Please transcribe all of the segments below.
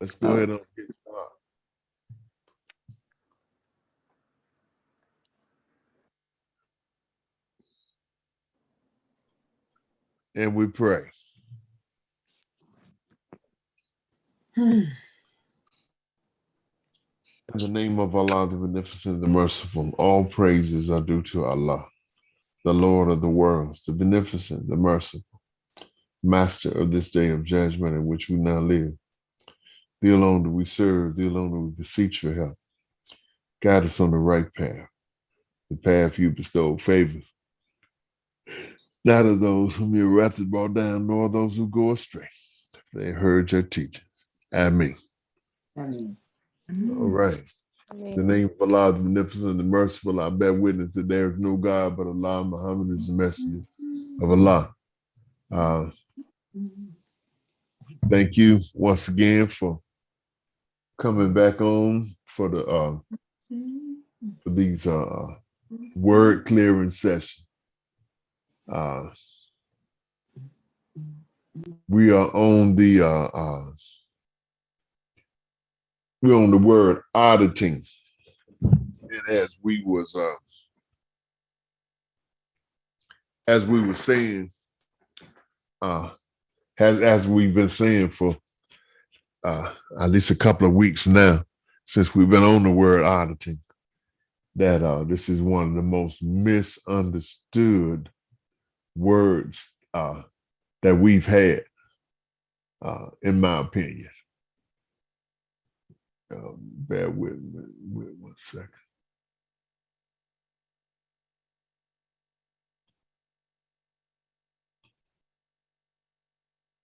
Let's go ahead and get started. And we pray. In the name of Allah, the Beneficent, the Merciful, all praises are due to Allah, the Lord of the worlds, the Beneficent, the Merciful, Master of this day of judgment in which we now live. Thee alone do we serve, thee alone do we beseech for help. Guide us on the right path, the path you bestowed favors, not of those whom your wrath has brought down, nor those who go astray. If they heard your teachings. Amen. Amen. All right. In the name of Allah, the Beneficent, the Merciful, I bear witness that there is no God but Allah. Muhammad is the messenger of Allah. Thank you once again for coming back on for these word clearing sessions. We are on the we're on the word auditing, and as we were saying, as we've been saying for at least a couple of weeks now, since we've been on the word auditing, that this is one of the most misunderstood words that we've had, in my opinion. Bear with me 1 second.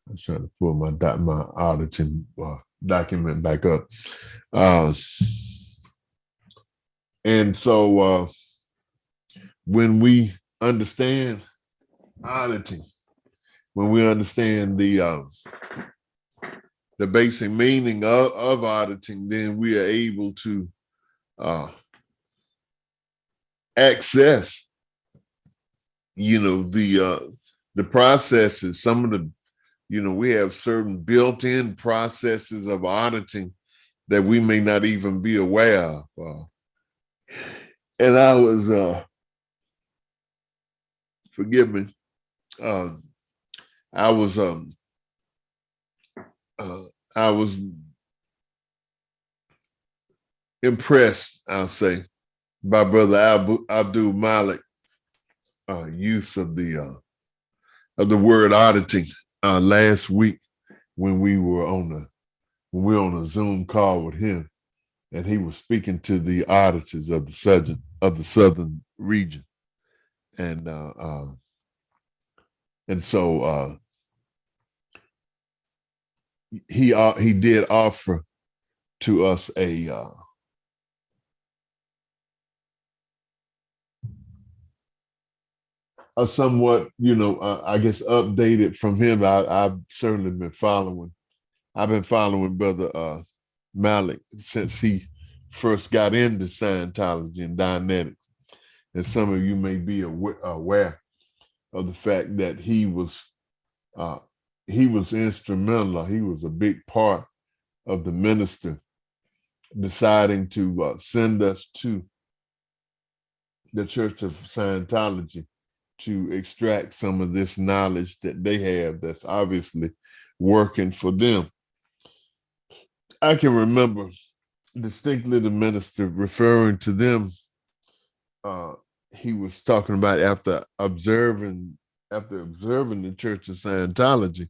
I'm trying to pull my auditing document back up. And so when we understand auditing, when we understand the basic meaning of auditing, then we are able to access, the processes. Some of the, we have certain built-in processes of auditing that we may not even be aware of. And I was, forgive me, I was impressed, I'll say, by Brother Abdul Malik use of the word auditing last week when we were on a Zoom call with him, and he was speaking to the auditors of the southern region, and so he did offer to us a somewhat, I guess, updated from him. I've certainly been following. I've been following Brother Malik since he first got into Scientology and Dianetics. And some of you may be aware of the fact that he was instrumental. He was a big part of the minister deciding to send us to the Church of Scientology to extract some of this knowledge that they have that's obviously working for them. I can remember distinctly the minister referring to them. He was talking about after observing the Church of Scientology,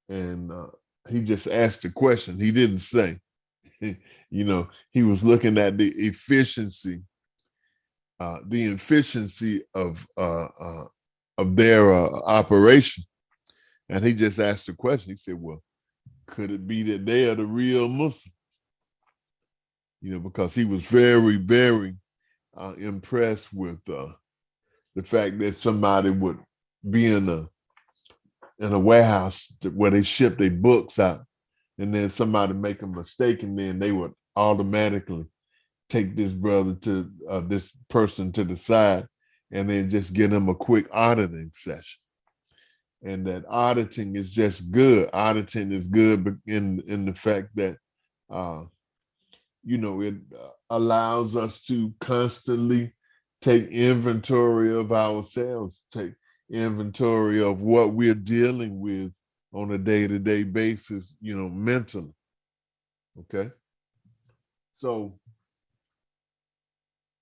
and he just asked a question. He didn't say, he was looking at the efficiency of their operation, and he just asked a question. He said, "Well, could it be that they are the real Muslims?" Because he was very, very impressed with the fact that somebody would be in a warehouse where they ship their books out, and then somebody make a mistake, and then they would automatically take this person to the side, and then just give them a quick auditing session. and that auditing is just good. Auditing is good in the fact that uh, it allows us to constantly take inventory of ourselves, take inventory of what we're dealing with on a day-to-day basis, mentally. Okay. So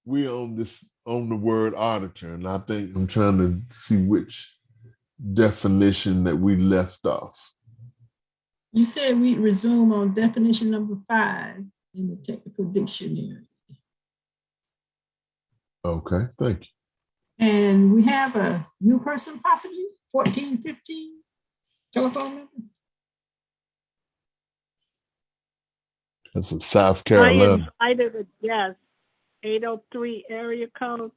we on the word auditor, and I think I'm trying to see which definition that we left off. You said we resume on definition number 5 in the technical dictionary. Okay, thank you. And we have a new person, possibly 1415 telephone number. That's a South Carolina. I invited a guest, 803 area code.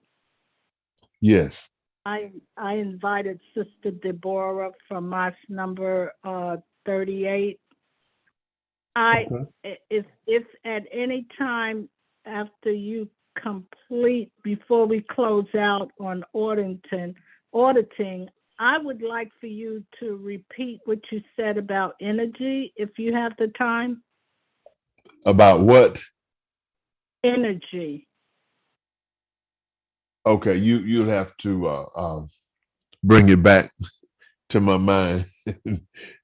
Yes. I invited Sister Deborah from March number 38. If at any time after you complete, before we close out on auditing, I would like for you to repeat what you said about energy, if you have the time. About what? Energy. Okay, you'll have to bring it back to my mind.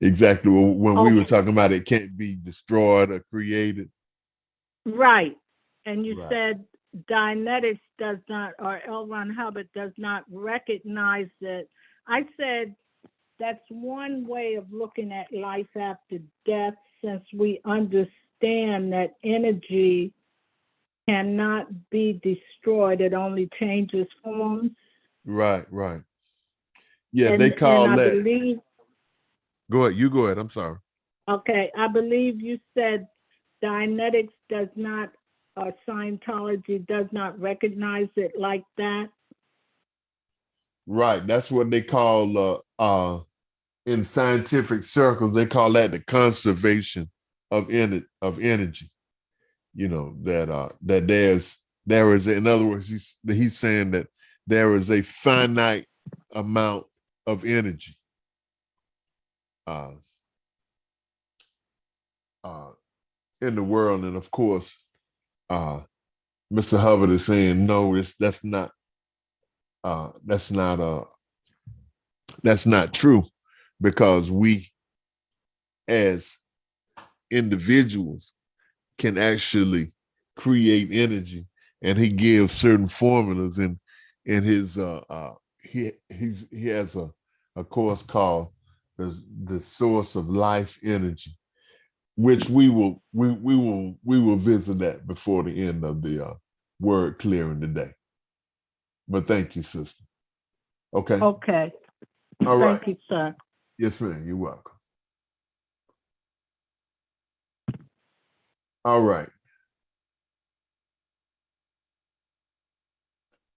Exactly when we were talking about it can't be destroyed or created. Right. And you said Dianetics does not, or L. Ron Hubbard does not recognize it. I said that's one way of looking at life after death, since we understand that energy cannot be destroyed. It only changes forms. Right. Yeah, they call that. Believe, go ahead. I'm sorry. Okay, I believe you said Dianetics does not, Scientology does not recognize it like that. Right. That's what they call in scientific circles, they call that the conservation of energy. That there is, in other words, he's saying that there is a finite amount of energy in the world, and of course, Mr. Hubbard is saying no, that's not true, because we as individuals can actually create energy, and he gives certain formulas in his he has a course called the source of life energy, which we will visit that before the end of the word clearing today. But thank you, sister. Okay. Okay. All right. Thank you, sir. Yes, ma'am. You're welcome. All right.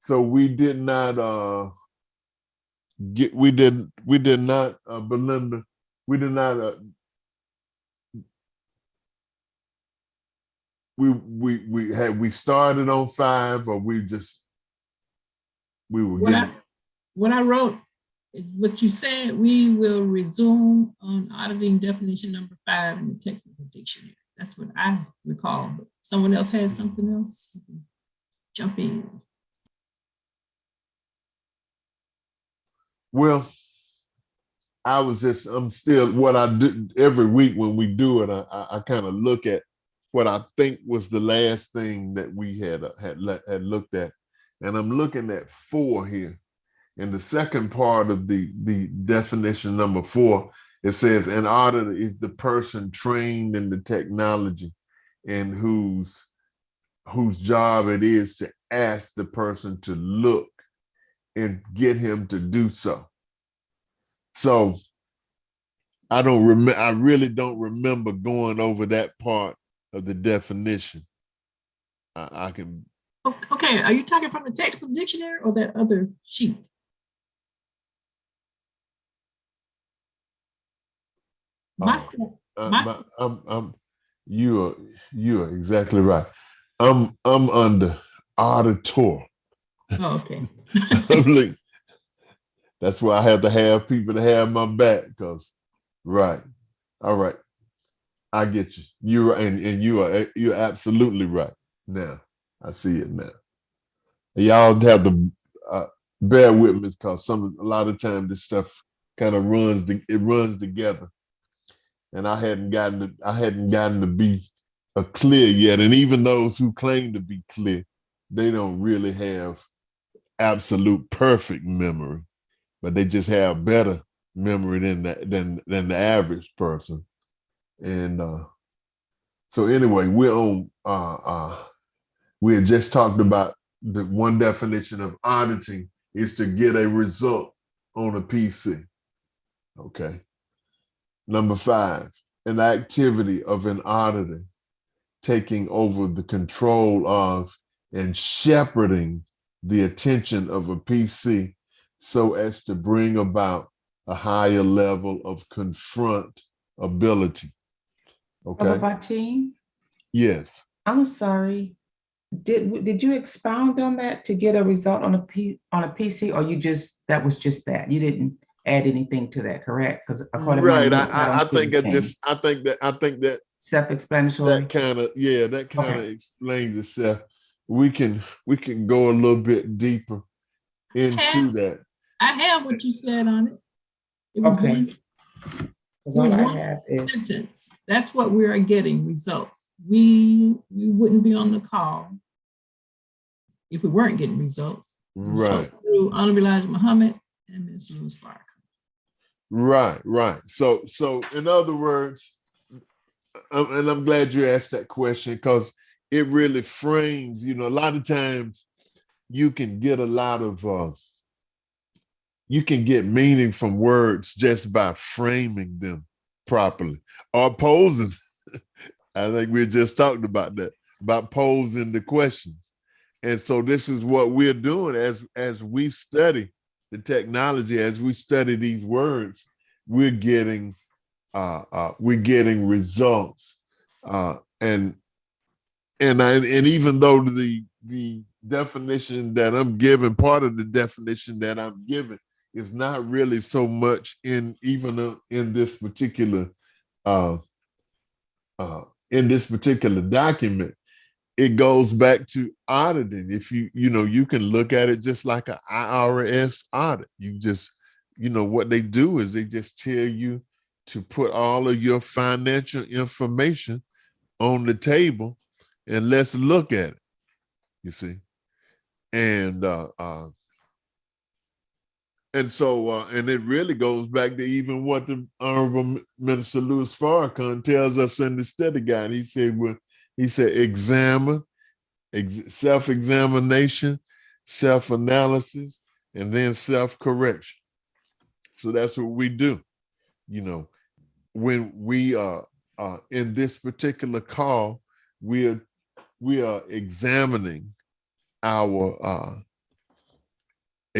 So we did not Belinda, we did not we started on 5, or we were what I wrote is what you said. We will resume on auditing definition number 5 in the technical dictionary. That's what I recall. But someone else has something else? Jump in. Well, I'm still, what I do every week when we do it, I kind of look at what I think was the last thing that we had looked at. And I'm looking at 4 here. In the second part of the definition number 4, it says an auditor is the person trained in the technology and whose job it is to ask the person to look and get him to do so. So I really don't remember going over that part of the definition. I can. Okay, are you talking from the technical dictionary or that other sheet? You are exactly right. I'm under auditor. Oh, okay. That's why I have to have people to have my back. Because, right, all right, I get you. You're and you're absolutely right. Now I see it now. Y'all have to bear with me because a lot of times this stuff kind of runs together, and I hadn't gotten to be clear yet. And even those who claim to be clear, they don't really have absolute perfect memory, but they just have better memory than the average person. And so anyway, we had just talked about the one definition of auditing is to get a result on a PC. Okay. Number 5, an activity of an auditor taking over the control of and shepherding the attention of a PC so as to bring about a higher level of confront ability. Okay. Brother Martin, Yes. I'm sorry. Did you expound on that to get a result on a PC, or that was just that? You didn't add anything to that, correct? Because according to my notes, I think that self-explanatory. That kind of explains itself. We can go a little bit deeper into that. I have what you said on it. It was Okay. one sentence. That's what we are getting, results. We wouldn't be on the call if we weren't getting results. Right. Through Honorable Elijah Muhammad and Ms. Lewis Farrakhan. Right. So in other words, and I'm glad you asked that question because it really frames, a lot of times you can get meaning from words just by framing them properly or posing. I think we just talked about that, about posing the questions. And so this is what we're doing as we study the technology, as we study these words, we're getting results. And even though the definition that I'm giving, part of the definition that I'm giving is not really so much in this particular document, it goes back to auditing. If you can look at it just like an IRS audit. You just, what they do is they just tell you to put all of your financial information on the table and let's look at it, you see. And so it really goes back to even what the Honorable Minister Louis Farrakhan tells us in the study guide. He said, examine, self-examination, self-analysis, and then self-correction. So that's what we do. When we are in this particular call, we are examining ourselves. We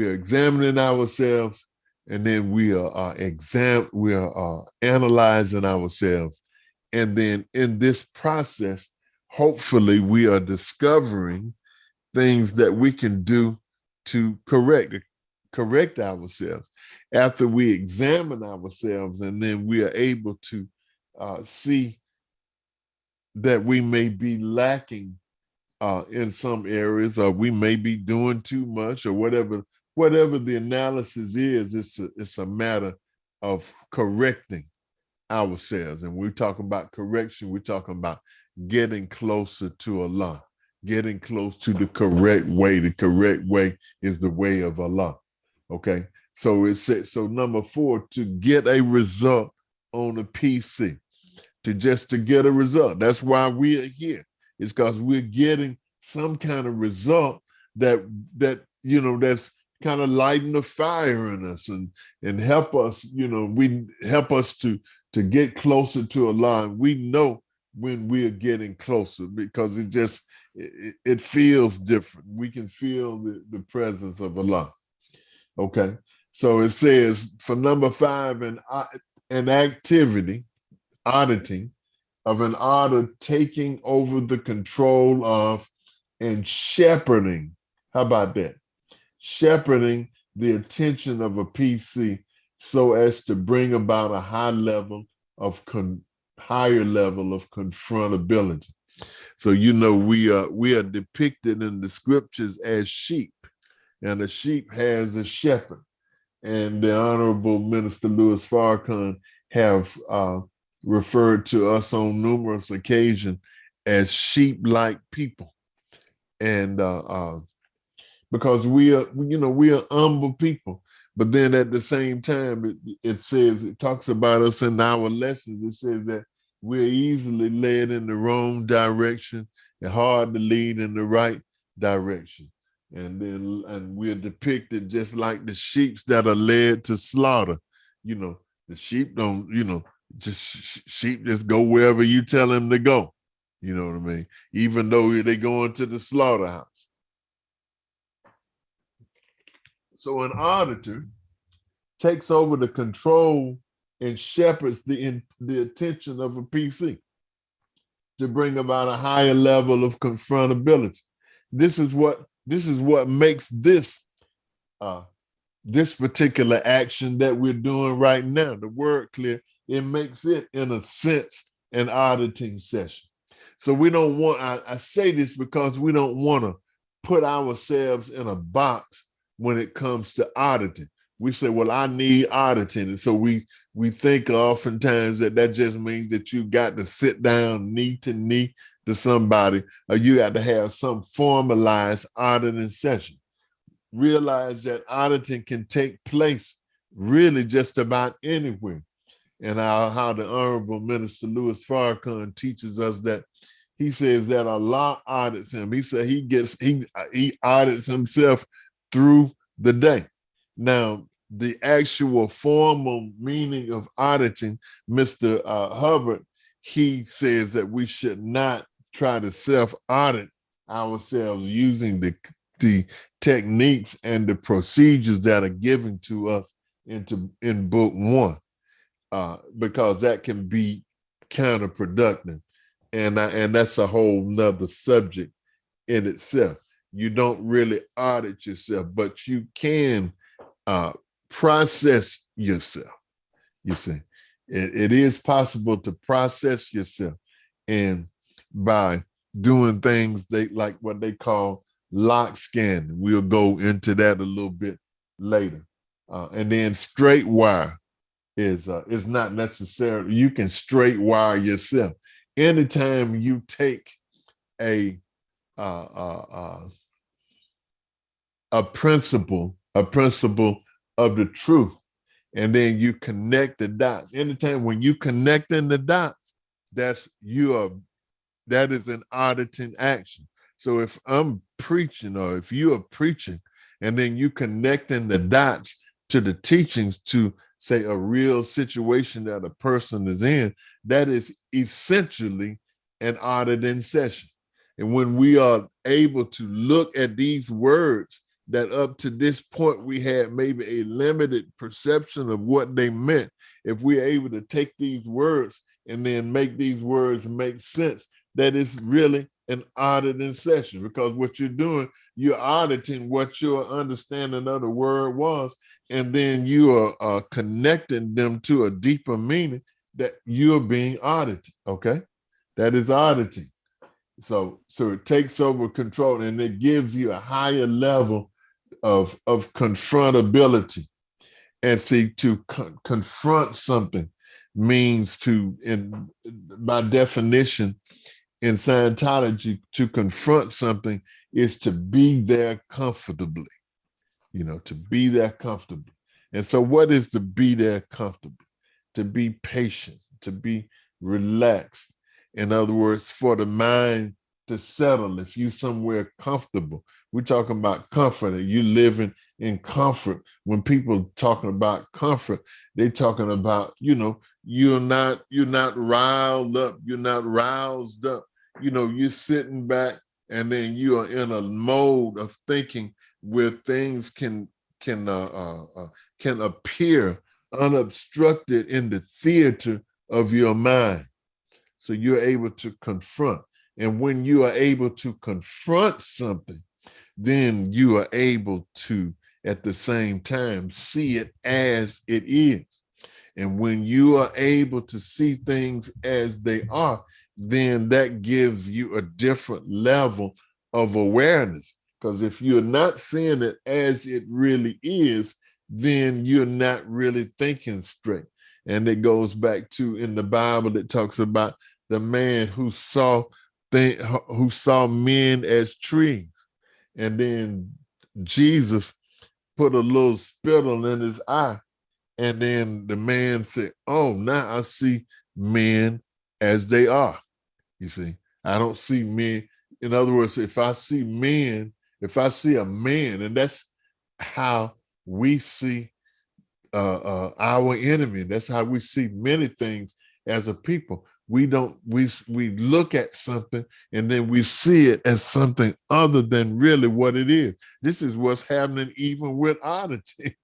are examining ourselves, and then we are analyzing ourselves. And then in this process, hopefully we are discovering things that we can do to correct ourselves. After we examine ourselves, and then we are able to see that we may be lacking in some areas, or we may be doing too much, or whatever the analysis is, it's a matter of correcting ourselves. And we're talking about correction, we're talking about getting closer to Allah, getting close to the correct way. The correct way is the way of Allah. Okay. So it says, so number 4, to get a result on a PC, to get a result. That's why we are here. It's because we're getting some kind of result that's kind of lighting the fire in us and help us, we help us to get closer to Allah. And we know when we're getting closer because it feels different. We can feel the presence of Allah. Okay. So it says for number 5, an activity, auditing, of an auditor taking over the control of and shepherding. How about that? shepherding the attention of a PC so as to bring about a higher level of confrontability. So we are depicted in the scriptures as sheep, and a sheep has a shepherd. And the Honorable Minister Louis Farrakhan have referred to us on numerous occasions as sheep-like people, and because we are humble people. But then at the same time, it talks about us in our lessons. It says that we're easily led in the wrong direction and hard to lead in the right direction. And we're depicted just like the sheep that are led to slaughter. The sheep don't, sheep just go wherever you tell them to go. You know what I mean? Even though they go into the slaughterhouse. So an auditor takes over the control and shepherds the attention of a PC to bring about a higher level of confrontability. This is what makes this particular action that we're doing right now, the word clear, it makes it, in a sense, an auditing session. So we don't want, I say this because we don't want to put ourselves in a box when it comes to auditing. We say, well, I need auditing. And so we think oftentimes that just means that you got to sit down knee to knee to somebody, or you got to have some formalized auditing session. Realize that auditing can take place really just about anywhere. And how the Honorable Minister Louis Farrakhan teaches us that. He says that Allah audits him. He said he audits himself through the day. Now, the actual formal meaning of auditing, Mr. Hubbard, he says that we should not try to self-audit ourselves using the techniques and the procedures that are given to us in book 1, because that can be counterproductive. And that's a whole nother subject in itself. You don't really audit yourself, but you can process yourself. You see, it is possible to process yourself, and by doing things like what they call lock scanning. We'll go into that a little bit later. And then straight wire is not necessarily, you can straight wire yourself. Anytime you take a principle of the truth, and then you connect the dots. Anytime when you connecting the dots, that is an auditing action. So if I'm preaching, or if you are preaching, and then you connecting the dots to the teachings to say a real situation that a person is in, that is essentially an auditing session. And when we are able to look at these words that up to this point we had maybe a limited perception of what they meant, if we're able to take these words and then make these words make sense, that is really an auditing session, because what you're doing, you're auditing what your understanding of the word was, and then you are connecting them to a deeper meaning that you're being audited, okay? That is auditing. So it takes over control, and it gives you a higher level of confrontability. And see, to confront something means to, by definition, in Scientology, to confront something is to be there comfortably, to be there comfortably. And so what is to be there comfortably? To be patient, to be relaxed. In other words, for the mind to settle. If you somewhere comfortable, we're talking about comfort, and you living in comfort. When people talking about comfort, they're talking about, you're not riled up, you're not roused up. You're sitting back, and then you are in a mode of thinking where things can appear unobstructed in the theater of your mind. So you're able to confront. And when you are able to confront something, then you are able to, at the same time, see it as it is. And when you are able to see things as they are, then that gives you a different level of awareness. Because if you're not seeing it as it really is, then you're not really thinking straight. And it goes back to, in the Bible, it talks about the man who saw men as trees. And then Jesus put a little spittle in his eye. And then the man said, oh, now I see men as they are. You see, I don't see men. In other words, if I see a man, and that's how we see our enemy. That's how we see many things as a people. We look at something and then we see it as something other than really what it is. This is what's happening even with auditing.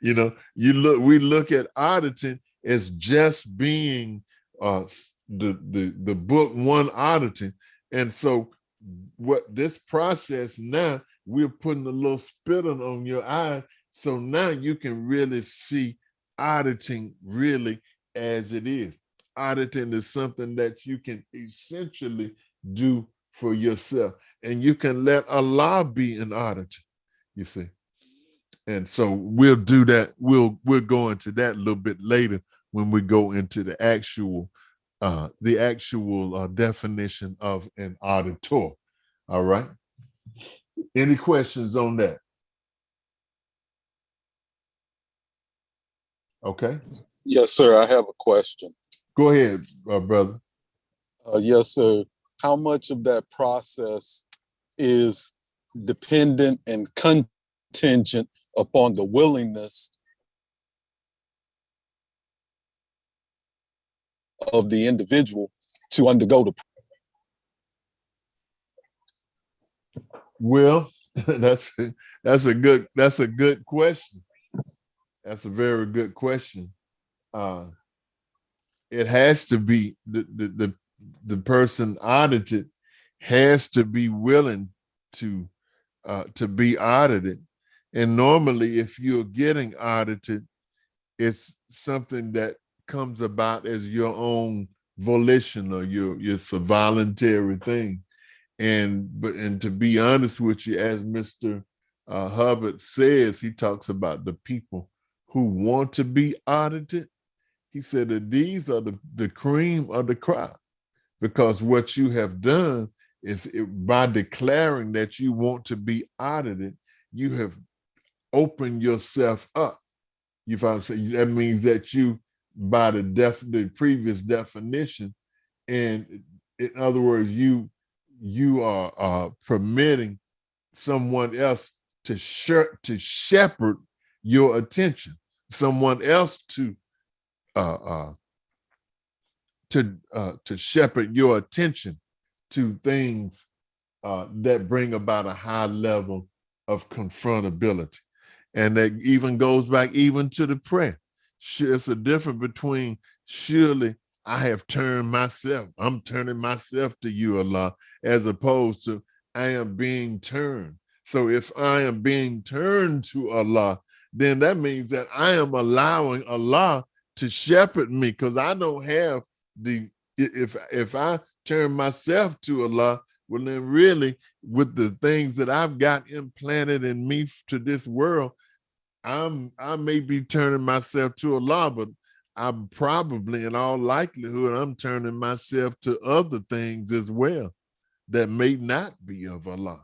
You know, we look at auditing as just being the book one auditing. And so what this process now, we're putting a little spittle on your eye. So now you can really see auditing really as it is. Auditing is something that you can essentially do for yourself. And you can let Allah be an auditor, you see. And so we'll do that. We'll go into that a little bit later when we go into the actual definition of an auditor. All right. Any questions on that? Okay. Yes, sir. I have a question. Go ahead, brother. Yes, sir. How much of that process is dependent and contingent upon the willingness of the individual to undergo the? Well, that's a good question. That's a very good question. It has to be the person audited has to be willing to be audited. And normally, if you're getting audited, it's something that comes about as your own volition, or it's a voluntary thing. And to be honest with you, as Mr. Hubbard says, he talks about the people who want to be audited. He said that these are the cream of the crop, because what you have done is by declaring that you want to be audited, you have opened yourself up. You find that means that you, by the previous definition, and in other words, you are permitting someone else to shepherd your attention, someone else to shepherd your attention to things that bring about a high level of confrontability. And that even goes back even to the prayer. It's a difference between, surely I have I'm turning myself to you, Allah, as opposed to I am being turned. So if I am being turned to Allah, then that means that I am allowing Allah to shepherd me, because I don't have if I turn myself to Allah, well, then really, with the things that I've got implanted in me to this world, I may be turning myself to Allah, but I'm probably, in all likelihood, I'm turning myself to other things as well that may not be of Allah.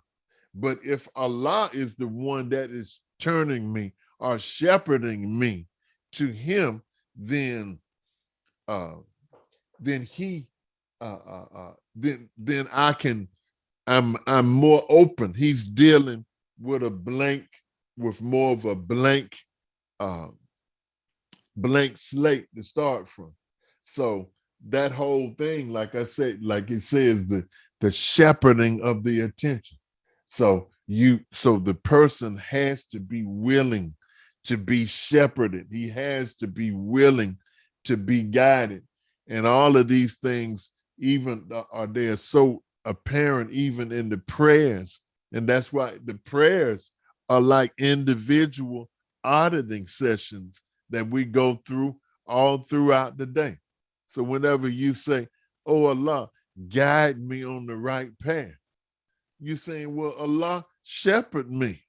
But if Allah is the one that is turning me or shepherding me to Him, then He then I'm more open. He's dealing with more of a blank slate to start from. So that whole thing, like I said, like it says, the shepherding of the attention. So the person has to be willing to be shepherded. He has to be willing to be guided. And all of these things, even they're so apparent even in the prayers And that's why the prayers are like individual auditing sessions that we go through all throughout the day. So whenever you say, oh Allah, guide me on the right path, you're saying, well, Allah, shepherd me.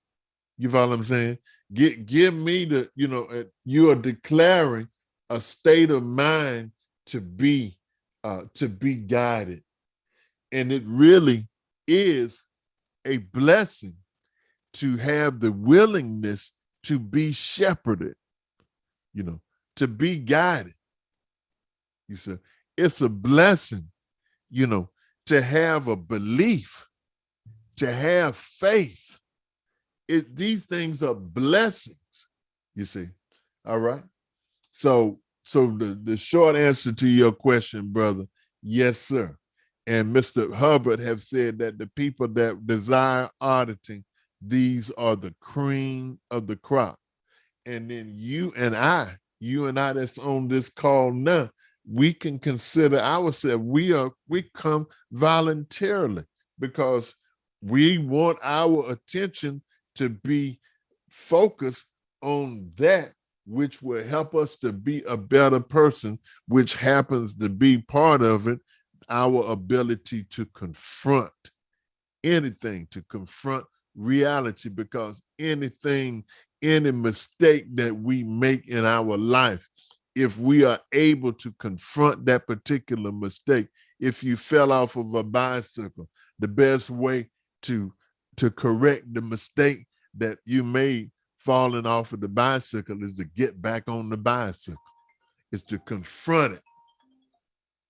You follow what I'm saying? Give me the, you are declaring a state of mind to be guided. And it really is a blessing to have the willingness to be shepherded, to be guided. You see, it's a blessing, to have a belief, to have faith. These things are blessings, you see. All right. So the short answer to your question, brother, yes, sir. And Mr. Hubbard have said that the people that desire auditing, these are the cream of the crop. And then you and I that's on this call now, we can consider ourselves, we come voluntarily because we want our attention to be focused on that which will help us to be a better person, which happens to be part of it, our ability to confront anything, to confront reality, because any mistake that we make in our life, if we are able to confront that particular mistake, if you fell off of a bicycle, the best way to correct the mistake that you made falling off of the bicycle is to get back on the bicycle. It's to confront it,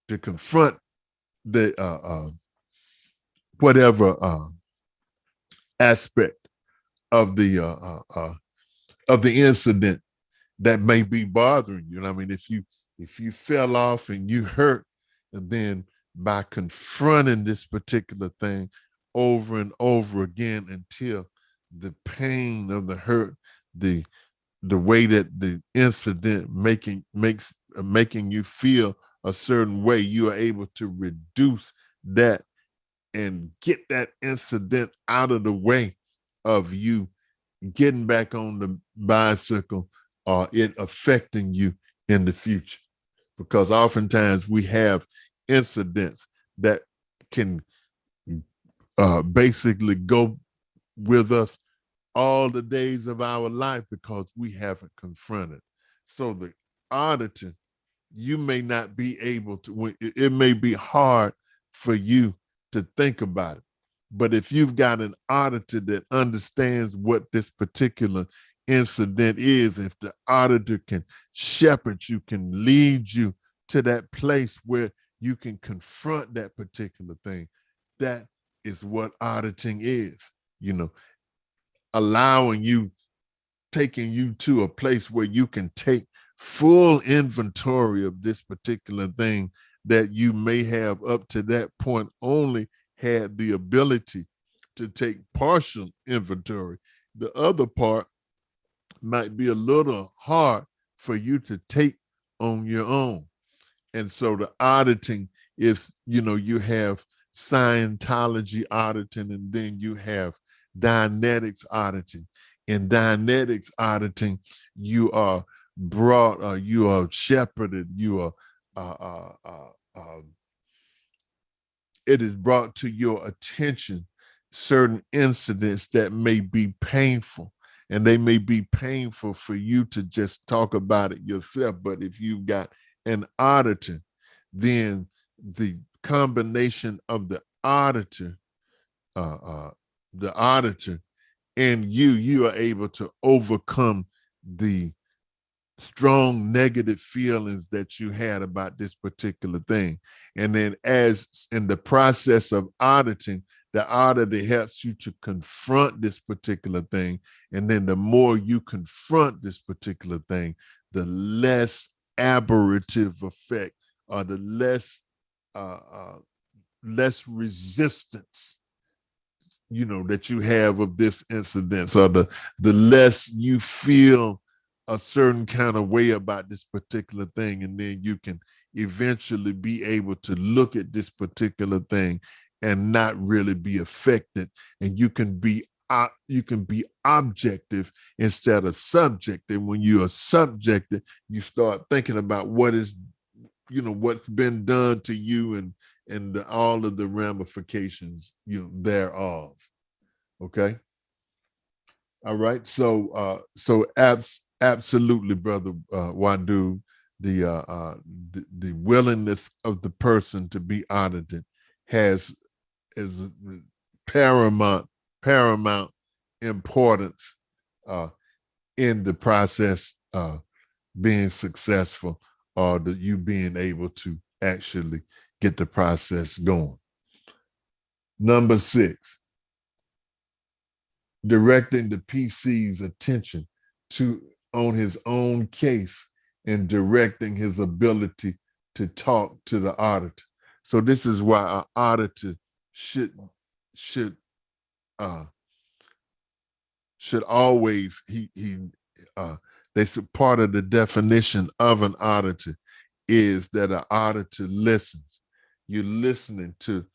to confront the whatever aspect of the incident that may be bothering you. I mean, if you fell off and you hurt, and then by confronting this particular thing over and over again until the pain of the hurt, the way that the incident making you feel a certain way, you are able to reduce that and get that incident out of the way of you getting back on the bicycle or it affecting you in the future. Because oftentimes we have incidents that can basically go with us all the days of our life because we haven't confronted. So the auditor, you may not be able to, it may be hard for you to think about it. But if you've got an auditor that understands what this particular incident is, if the auditor can shepherd you, can lead you to that place where you can confront that particular thing, that is what auditing is, allowing you, taking you to a place where you can take full inventory of this particular thing that you may have up to that point only had the ability to take partial inventory. The other part might be a little hard for you to take on your own. And so the auditing is, you have Scientology auditing, and then you have Dianetics auditing. In Dianetics auditing, you are brought, you are shepherded, you are, it is brought to your attention certain incidents that may be painful, and they may be painful for you to just talk about it yourself. But if you've got an auditor, then the combination of the auditor and you are able to overcome the strong negative feelings that you had about this particular thing. And then as in the process of auditing, the auditor helps you to confront this particular thing. And then the more you confront this particular thing, the less aberrative effect or the less resistance that you have of this incident, or the less you feel a certain kind of way about this particular thing. And then you can eventually be able to look at this particular thing and not really be affected, and you can be objective instead of subjective. When you are subjective, you start thinking about what's been done to you, and all of the ramifications thereof. Okay. All right. So absolutely, brother Wadu, the willingness of the person to be audited is paramount importance in the process being successful, or you being able to actually get the process going. Number 6, directing the PC's attention on his own case and directing his ability to talk to the auditor. So this is why an auditor should always part of the definition of an auditor is that an auditor listens. You're listening to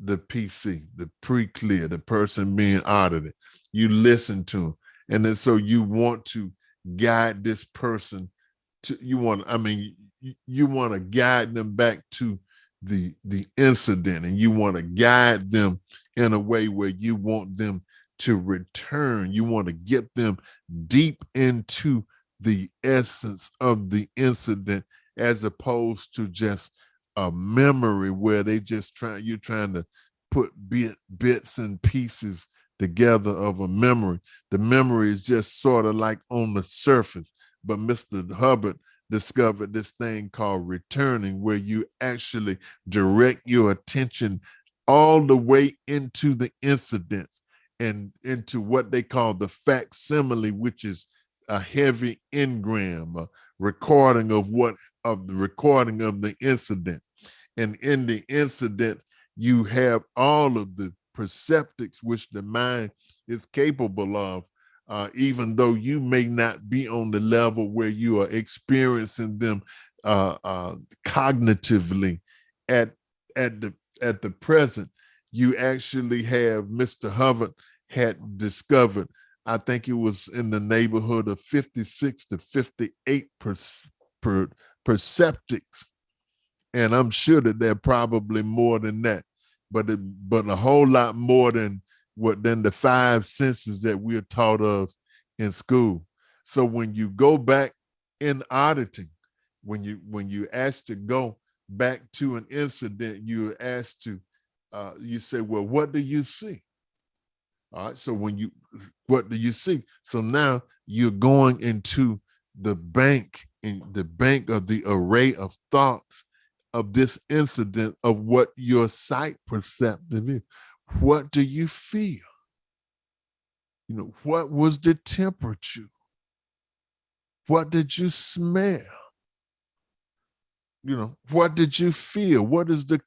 the PC, the pre-clear, the person being audited. You listen to them. And then so you want to guide this person you want to guide them back to the incident, and you want to guide them in a way where you want them to return. You want to get them deep into the essence of the incident, as opposed to just a memory where you're trying to put bits and pieces together of a memory. The memory is just sort of like on the surface. But Mr. Hubbard discovered this thing called returning, where you actually direct your attention all the way into the incident and into what they call the facsimile, which is a heavy engram, a recording of the incident. And in the incident, you have all of the perceptics which the mind is capable of, even though you may not be on the level where you are experiencing them cognitively at the present. You actually have, Mr. Hubbard had discovered, I think it was in the neighborhood of 56 to 58 perceptics. And I'm sure that they're probably more than that, but a whole lot more than the 5 senses that we're taught of in school. So when you go back in auditing, when you asked to go back to an incident, you're asked to, you say, well, what do you see? All right, so what do you see? So now you're going into the bank of the array of thoughts of this incident, of what your sight perceptive is. What do you feel? What was the temperature? What did you smell? What did you feel? What is the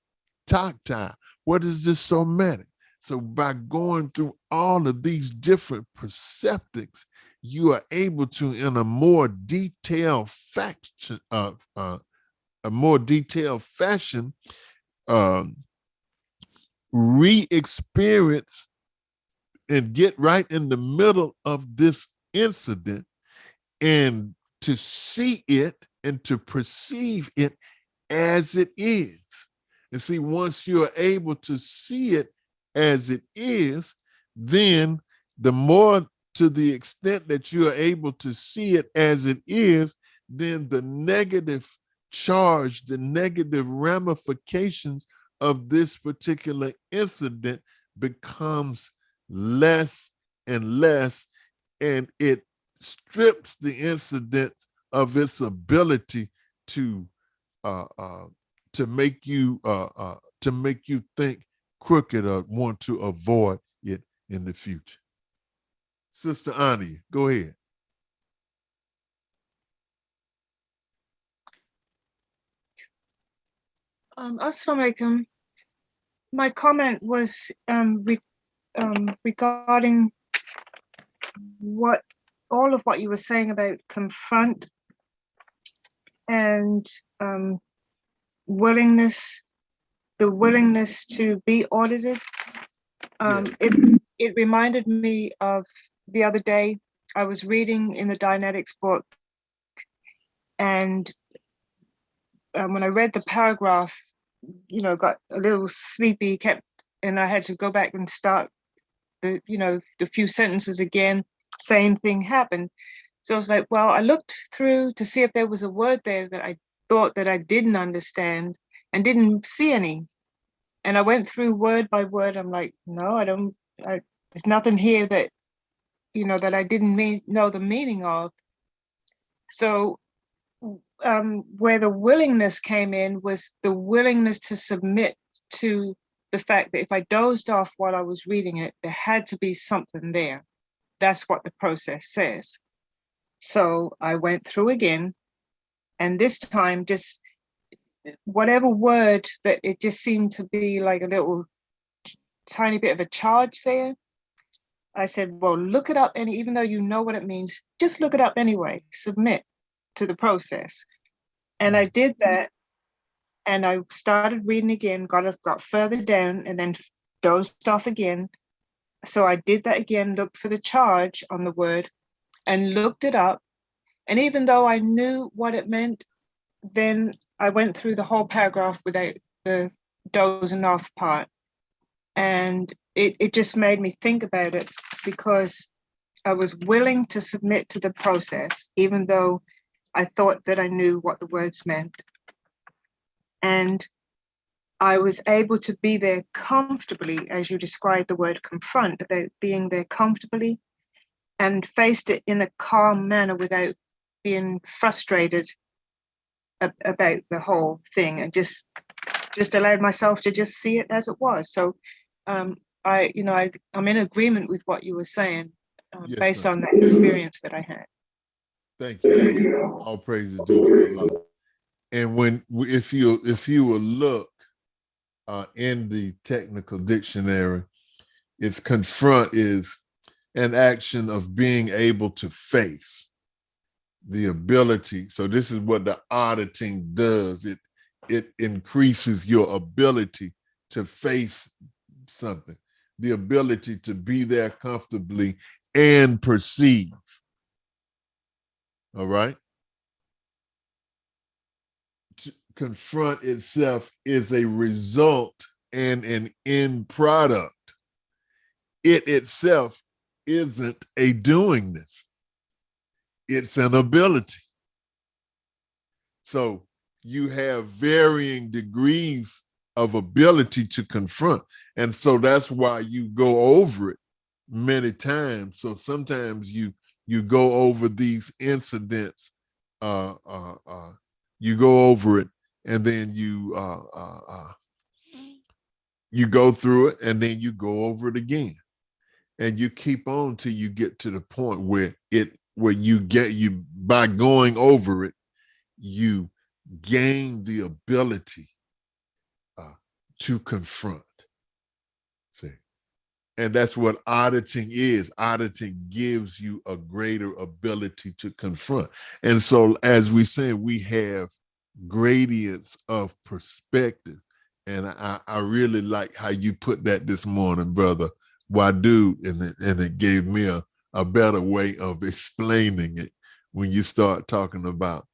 tactile? What is the somatic? So by going through all of these different perceptics, you are able to, in a more detailed fashion, re-experience and get right in the middle of this incident, and to see it and to perceive it as it is. And see, once you're able to see it as it is, then the more, to the extent that you are able to see it as it is, then the negative charge, the negative ramifications of this particular incident becomes less and less, and it strips the incident of its ability to make you think crooked or want to avoid it in the future. Sister Ani, go ahead. Assalamu alaikum. My comment was regarding all of what you were saying about confront and willingness the willingness to be audited. Yeah. It reminded me of the other day, I was reading in the Dianetics book, and when I read the paragraph, got a little sleepy, and I had to go back and start the few sentences again. Same thing happened. So I was like, well, I looked through to see if there was a word there that I thought that I didn't understand and didn't see any. And I went through word by word. I'm like, no, there's nothing here that, that I didn't know the meaning of. So where the willingness came in was the willingness to submit to the fact that if I dozed off while I was reading it, there had to be something there. That's what the process says. So I went through again, and this time just whatever word that it just seemed to be like a little tiny bit of a charge there. I said, well, look it up, and even though you know what it means, just look it up anyway, submit to the process. And I did that, and I started reading again, got further down, and then dozed off again. So I did that again, looked for the charge on the word and looked it up. And even though I knew what it meant, then I went through the whole paragraph without the dozing off part. And it just made me think about it, because I was willing to submit to the process, even though I thought that I knew what the words meant. And I was able to be there comfortably, as you described the word confront, about being there comfortably, and faced it in a calm manner without being frustrated about the whole thing, and just allowed myself to just see it as it was. So I'm in agreement with what you were saying, Yes, based ma'am. on that experience that I had. Thank you. All praises due to Allah. And if you will look in the technical dictionary, it's confront is an action of being able to face, the ability. So this is what the auditing does. It increases your ability to face something, the ability to be there comfortably and perceive. All right. To confront itself is a result and an end product. It itself isn't a doingness. It's an ability. So you have varying degrees of ability to confront. And so that's why you go over it many times. So sometimes you go over these incidents, you go over it, and then you go through it, and then you go over it again, and you keep on till you get to the point where you by going over it, you gain the ability to confront. See, and that's what auditing is. Auditing gives you a greater ability to confront. And so, as we said, we have gradients of perspective. And I really like how you put that this morning, brother Wadu, and it gave me a better way of explaining it when you start talking about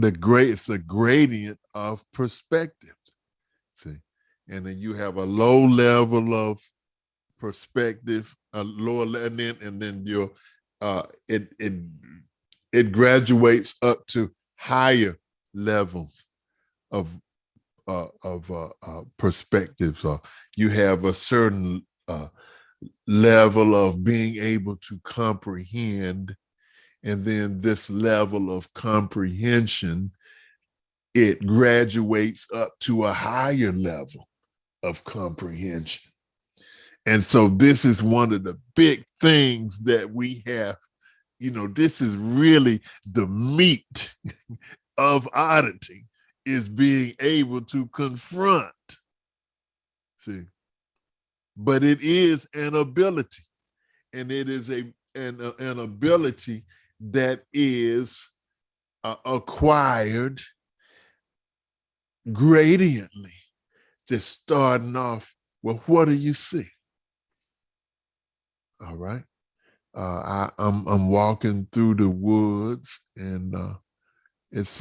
it's a gradient of perspective. See, and then you have a low level of perspective, a lower level, and then your it graduates up to higher levels of perspectives. Or you have a certain level of being able to comprehend, and then this level of comprehension, it graduates up to a higher level of comprehension. And so this is one of the big things that we have. This is really the meat of auditing, is being able to confront. See, but it is an ability, and it is an ability that is acquired gradiently. just starting off, well, what do you see? All right. I'm walking through the woods, and it's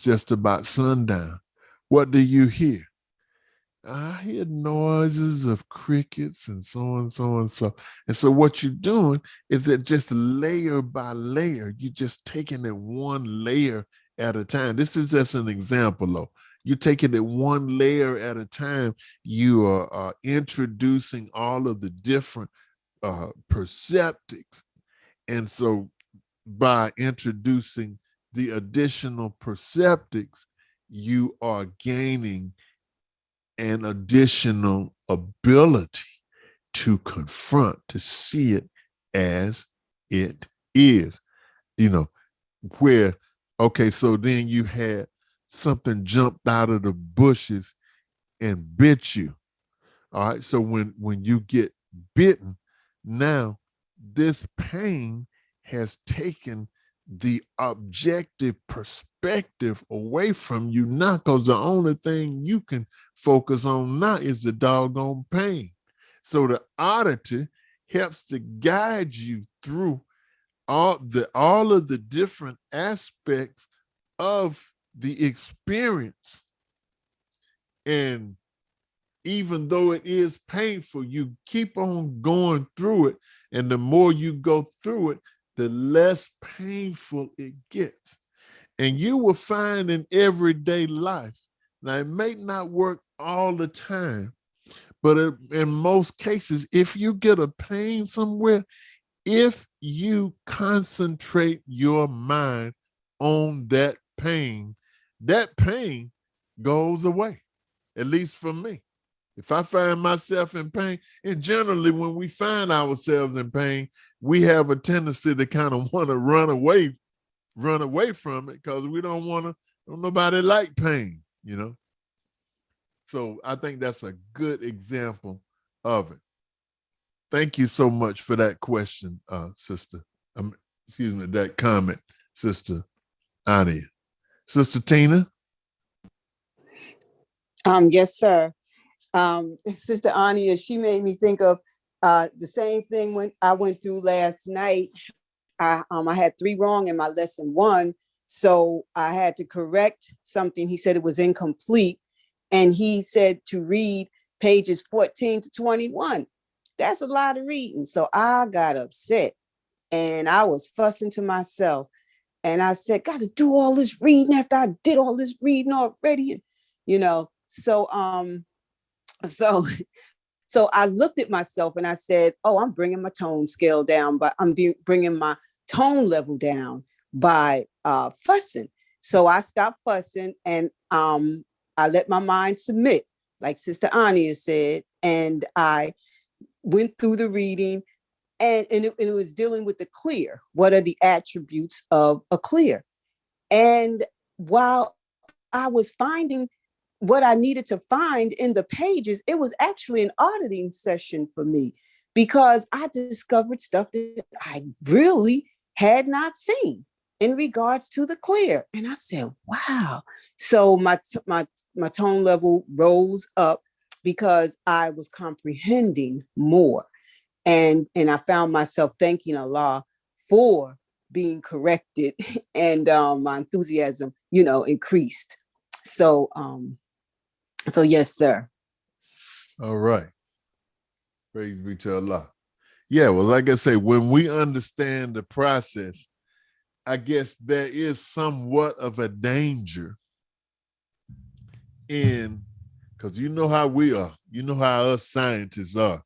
just about sundown. What do you hear? I hear noises of crickets and so on, so on, so. And so what you're doing is that just layer by layer, you're just taking it one layer at a time. This is just an example, though. You're taking it one layer at a time. You are introducing all of the different perceptics. And so by introducing the additional perceptics, you are gaining an additional ability to confront, to see it as it is. You know, where, okay, so then you had something jumped out of the bushes and bit you. All right, so when you get bitten, now this pain has taken the objective perspective away from you now, because the only thing you can focus on now is the doggone pain. So the oddity helps to guide you through all of the different aspects of the experience. And even though it is painful, you keep on going through it. And the more you go through it, the less painful it gets. And you will find in everyday life, now it may not work all the time, but in most cases, if you get a pain somewhere, if you concentrate your mind on that pain goes away, at least for me. If I find myself in pain, and generally when we find ourselves in pain, we have a tendency to kind of want to run away from it, because we don't nobody like pain, you know? So I think that's a good example of it. Thank you so much for that question, sister. Excuse me, that comment, Sister Ania. Sister Tina? Yes, sir. Sister Ania, she made me think of the same thing when I went through last night. I had 3 wrong in my lesson 1, so I had to correct something. He said it was incomplete, and he said to read pages 14 to 21. That's a lot of reading. So I got upset, and I was fussing to myself, and I said, "Got to do all this reading after I did all this reading already," and, you know. So So I looked at myself and I said, "Oh, I'm bringing my tone scale down, but I'm bringing my tone level down by fussing." So I stopped fussing, and I let my mind submit, like Sister Ania said, and I went through the reading, and it was dealing with the clear. What are the attributes of a clear? And while I was finding what I needed to find in the pages, it was actually an auditing session for me, because I discovered stuff that I really had not seen in regards to the clear. And I said, wow. So my tone level rose up because I was comprehending more. And I found myself thanking Allah for being corrected, and my enthusiasm, increased. So yes, sir. All right. Praise be to Allah. Yeah, well, like I say, when we understand the process, I guess there is somewhat of a danger in, because you know how we are, you know how us scientists are.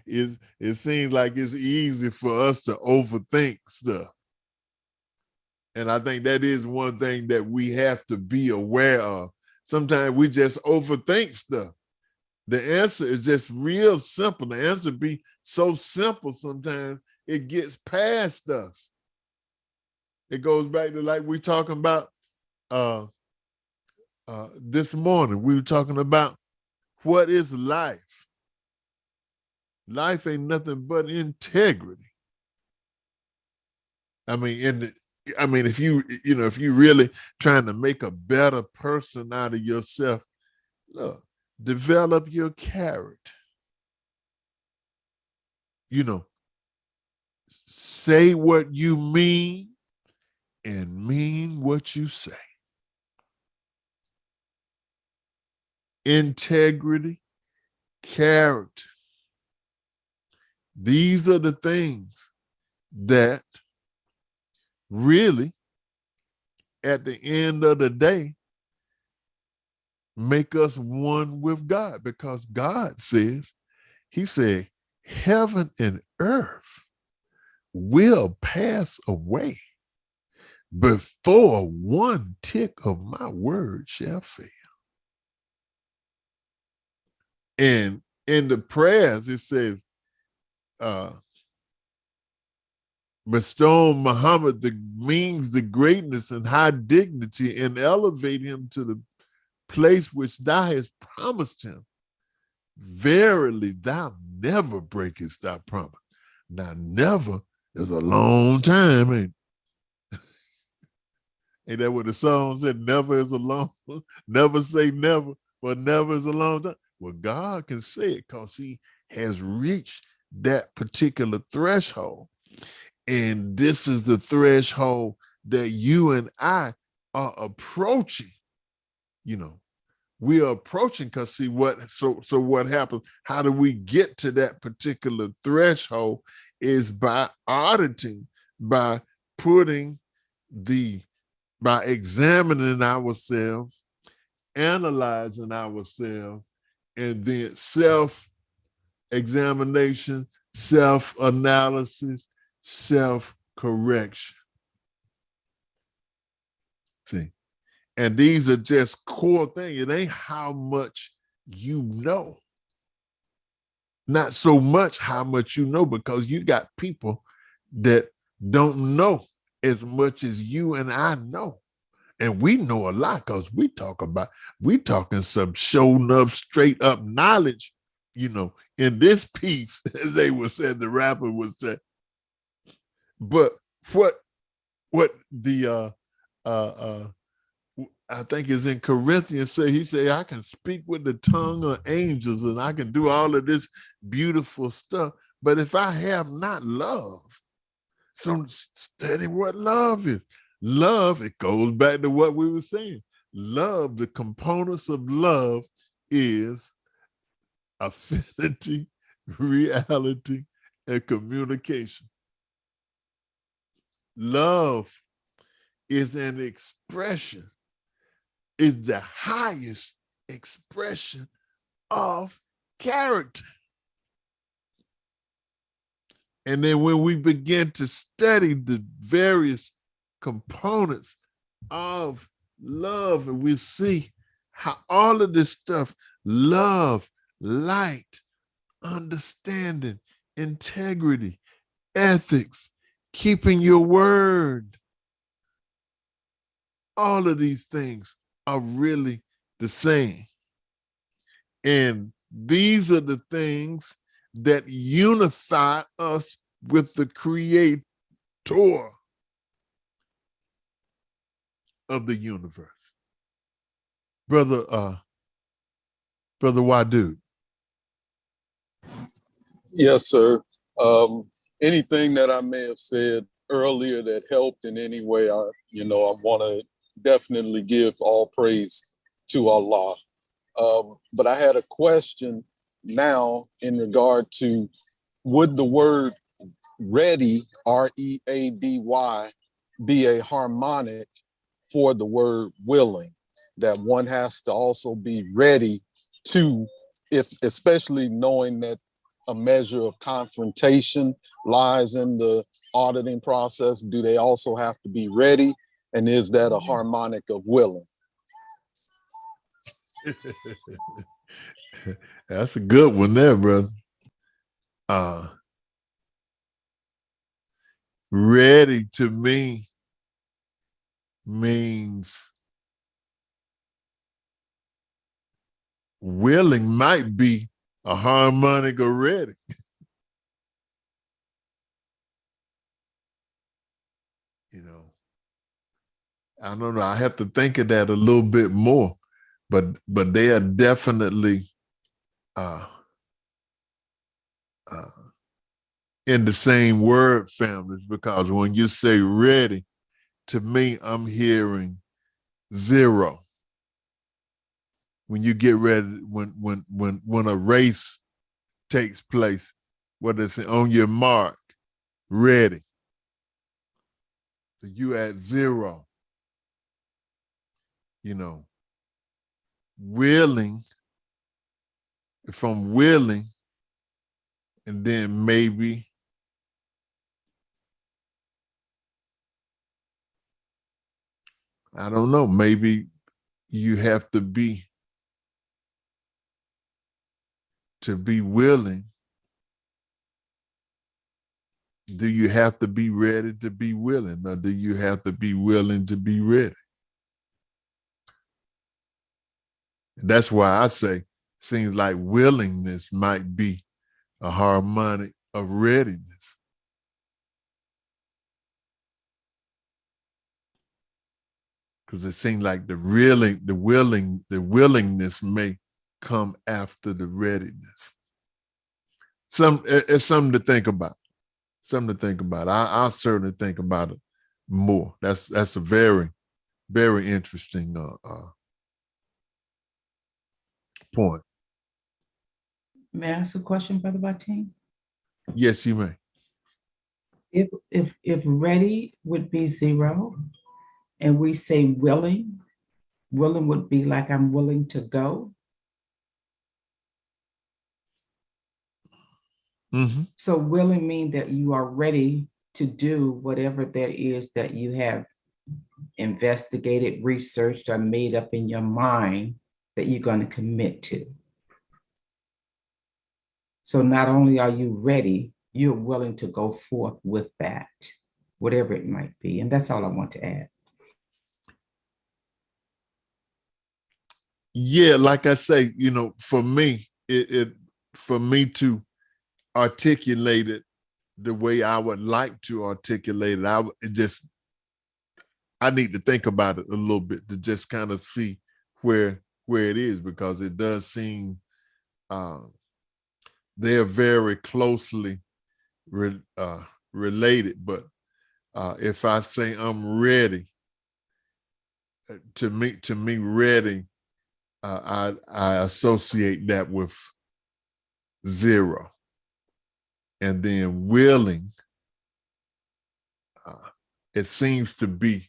It seems like it's easy for us to overthink stuff. And I think that is one thing that we have to be aware of. Sometimes we just overthink stuff. The answer is just real simple. The answer be so simple sometimes it gets past us. It goes back to, like we talking about this morning. We were talking about what is life. Life ain't nothing but integrity. I mean, I mean, if you really trying to make a better person out of yourself, look, develop your character. Say what you mean and mean what you say. Integrity, character. These are the things that really, at the end of the day, make us one with God, because God says, he said, heaven and earth will pass away before one tick of my word shall fail. And in the prayers, it says, bestow on Muhammad the means, the greatness and high dignity, and elevate him to the place which thou hast promised him. Verily, thou never breakest thy promise. Now, never is a long time, ain't that what the song said? Never is a long, never say never, but never is a long time. Well, God can say it because he has reached that particular threshold. And this is the threshold that you and I are approaching. We are approaching, because see so what happens, how do we get to that particular threshold, is by auditing, by examining ourselves, analyzing ourselves, and then self-examination, self-analysis, self-correction. See? And these are just core things. It ain't how much you know. Not so much how much you know, because you got people that don't know as much as you and I know. And we know a lot, because we talking some shown up, straight up knowledge, in this piece, as they would say, the rapper would say. But what the I think is in Corinthians he say, I can speak with the tongue of angels and I can do all of this beautiful stuff. But if I have not love, so study what love is. Love, it goes back to what we were saying. Love, the components of love is affinity, reality, and communication. Love is an expression, is the highest expression of character. And then when we begin to study the various components of love, and we see how all of this stuff, love, light, understanding, integrity, ethics, keeping your word, all of these things are really the same. And these are the things that unify us with the creator of the universe. Brother Wadu. Yes, sir. Anything that I may have said earlier that helped in any way, I want to definitely give all praise to Allah. But I had a question now in regard to, would the word ready, R-E-A-D-Y, be a harmonic for the word willing? That one has to also be ready to, especially knowing that a measure of confrontation lies in the auditing process. Do they also have to be ready? And is that a harmonic of willing? That's a good one there, brother. Ready to me means willing might be a harmonic already. I don't know. I have to think of that a little bit more, but they are definitely in the same word families, because when you say ready, to me, I'm hearing zero. When you get ready, when a race takes place, what they say, on your mark, ready. So you at zero. You know, willing, if I'm willing, and then maybe I don't know, maybe you have to be willing. Do you have to be ready to be willing, or do you have to be willing to be ready? That's why I say, seems like willingness might be a harmonic of readiness. Because it seems like the willingness may come after the readiness. It's something to think about. Something to think about. I'll certainly think about it more. That's a very, very interesting point. May I ask a question, Brother Bateen? Yes, you may. If ready would be zero, and we say willing would be like I'm willing to go. Mm-hmm. So willing means that you are ready to do whatever that is that you have investigated, researched, or made up in your mind that you're going to commit to. So not only are you ready, you're willing to go forth with that, whatever it might be. And that's all I want to add. Yeah, like I say, you know, for me, for me to articulate it the way I would like to articulate it, I need to think about it a little bit to just kind of see where it is, because it does seem they're very closely related. But if I say I'm ready, to me ready, I associate that with zero. And then willing, it seems to be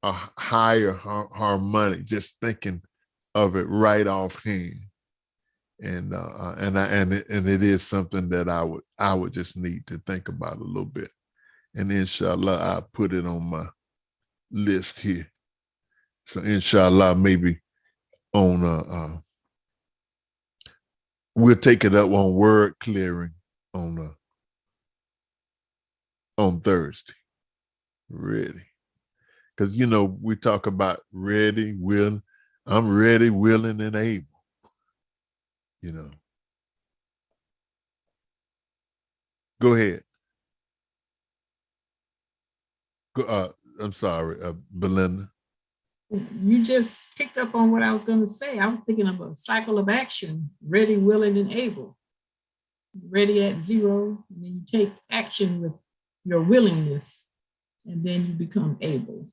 a higher harmonic, just thinking of it right offhand. And it is something that I would just need to think about a little bit. And inshallah, I'll put it on my list here. So inshallah, maybe on we'll take it up on word clearing on Thursday. Ready. Because, you know, we talk about ready, willing. I'm ready, willing, and able. You know. Go ahead. I'm sorry, Belinda. You just picked up on what I was going to say. I was thinking of a cycle of action: ready, willing, and able. Ready at zero, and then you take action with your willingness, and then you become able.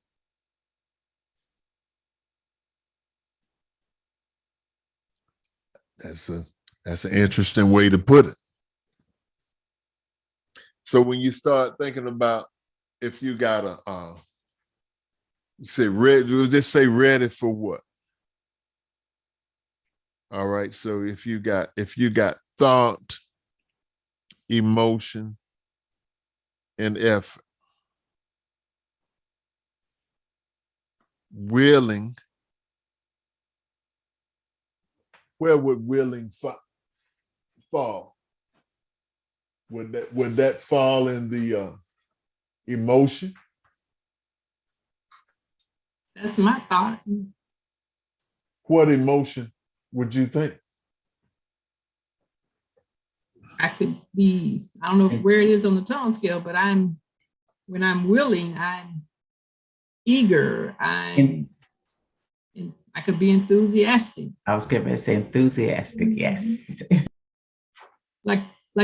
That's an interesting way to put it. So when you start thinking about, if you got you say ready, we'll just say ready for what? All right. So if you got thought, emotion, and effort, willing, where would willing fall? Would that fall in the emotion? That's my thought. What emotion would you think? I could be, I don't know where it is on the tone scale, but when I'm willing, I'm eager. I could be enthusiastic. I was going to say enthusiastic, yes. Like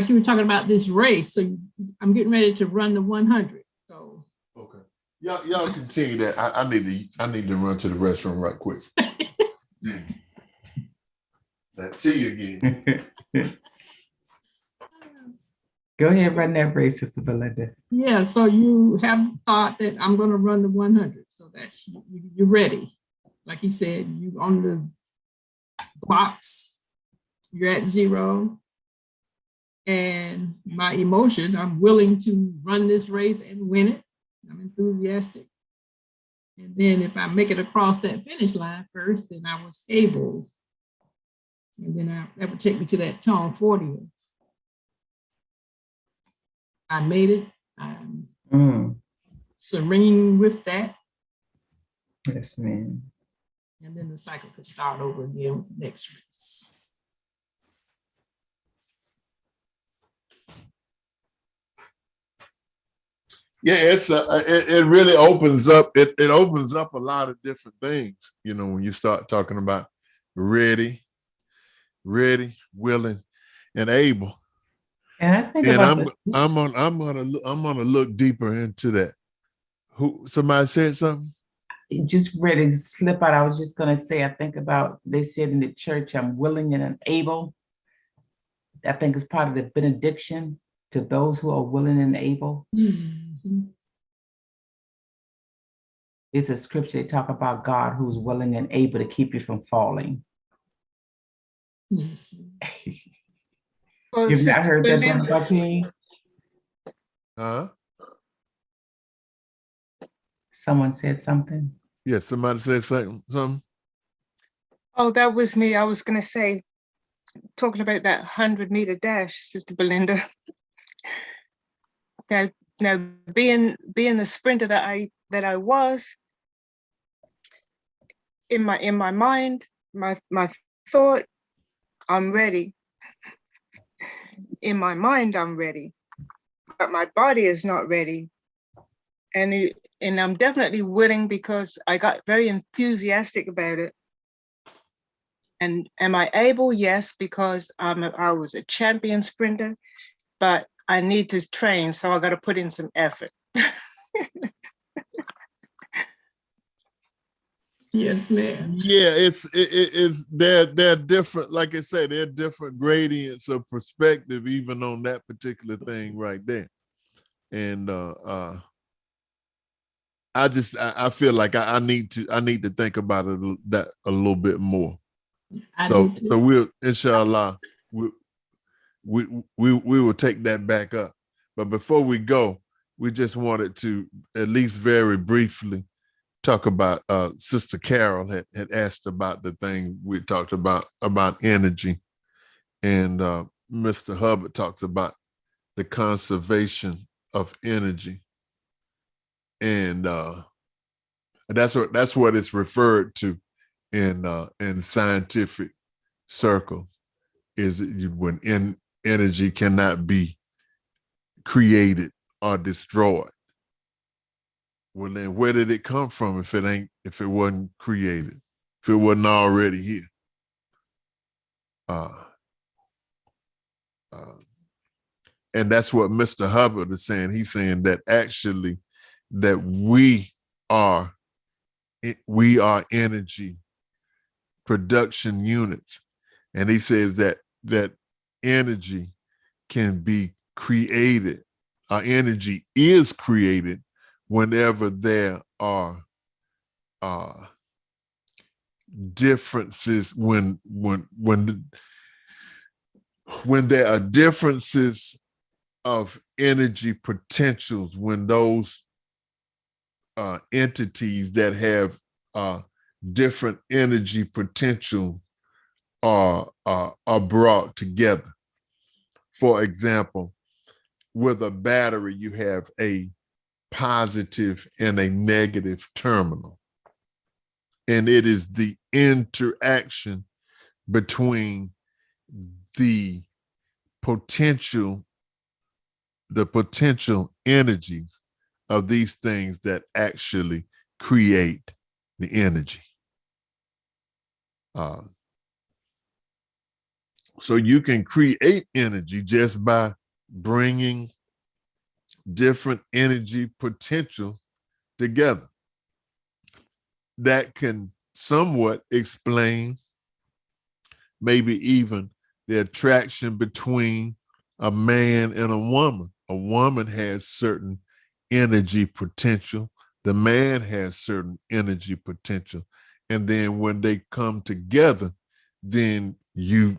you were talking about this race. So I'm getting ready to run the 100. So okay, y'all continue that. I need to run to the restroom right quick. That tea again. Go ahead, run that race, Sister Belinda. Yeah, so you have thought that I'm going to run the 100, so that you're ready. Like he said, you on the box, you're at 0. And my emotion, I'm willing to run this race and win it. I'm enthusiastic. And then if I make it across that finish line first, then I was able. And then that would take me to that tone 40. I made it. I'm serene with that. Yes, ma'am. And then the cycle could start over again with the next race. Yeah, it really opens up. It opens up a lot of different things. When you start talking about ready, willing, and able. And I think I'm gonna look deeper into that. Somebody said something? Just ready to slip out. I was just gonna say, I think about, they said in the church, I'm willing and able. I think it's part of the benediction to those who are willing and able. Mm-hmm. It's a scripture they talk about God who's willing and able to keep you from falling. Yes. Well, You've not Sister heard that, Belinda, Brother Bartini? Huh? Someone said something. Yeah, somebody said something. oh, that was me. I was going to say, talking about that 100-meter dash, Sister Belinda. Now, being the sprinter that I was, in my mind, my thought, I'm ready. In my mind, I'm ready, but my body is not ready. And I'm definitely willing because I got very enthusiastic about it. And am I able? Yes, because I was a champion sprinter, but I need to train, so I got to put in some effort. Yes, ma'am. Yeah, they're different. Like I said, they're different gradients of perspective, even on that particular thing right there. And I feel like I need to think about that a little bit more. So we'll, inshallah, we will take that back up. But before we go, we just wanted to at least very briefly talk about Sister Carol had asked about the thing we talked about energy, and Mr. Hubbard talks about the conservation of energy, and that's what it's referred to in scientific circles, is when energy cannot be created or destroyed. Well, then where did it come from if it wasn't created, if it wasn't already here? And that's what Mr. Hubbard is saying. He's saying that actually that we are energy production units. And he says that energy can be created, our energy is created whenever there are differences, when there are differences of energy potentials, when those entities that have different energy potential are brought together. For example, with a battery, you have a positive and a negative terminal. And it is the interaction between the potential energies of these things that actually create the energy. So you can create energy just by bringing different energy potential together. That can somewhat explain maybe even the attraction between a man and a woman. A woman has certain energy potential. The man has certain energy potential. And then when they come together, then you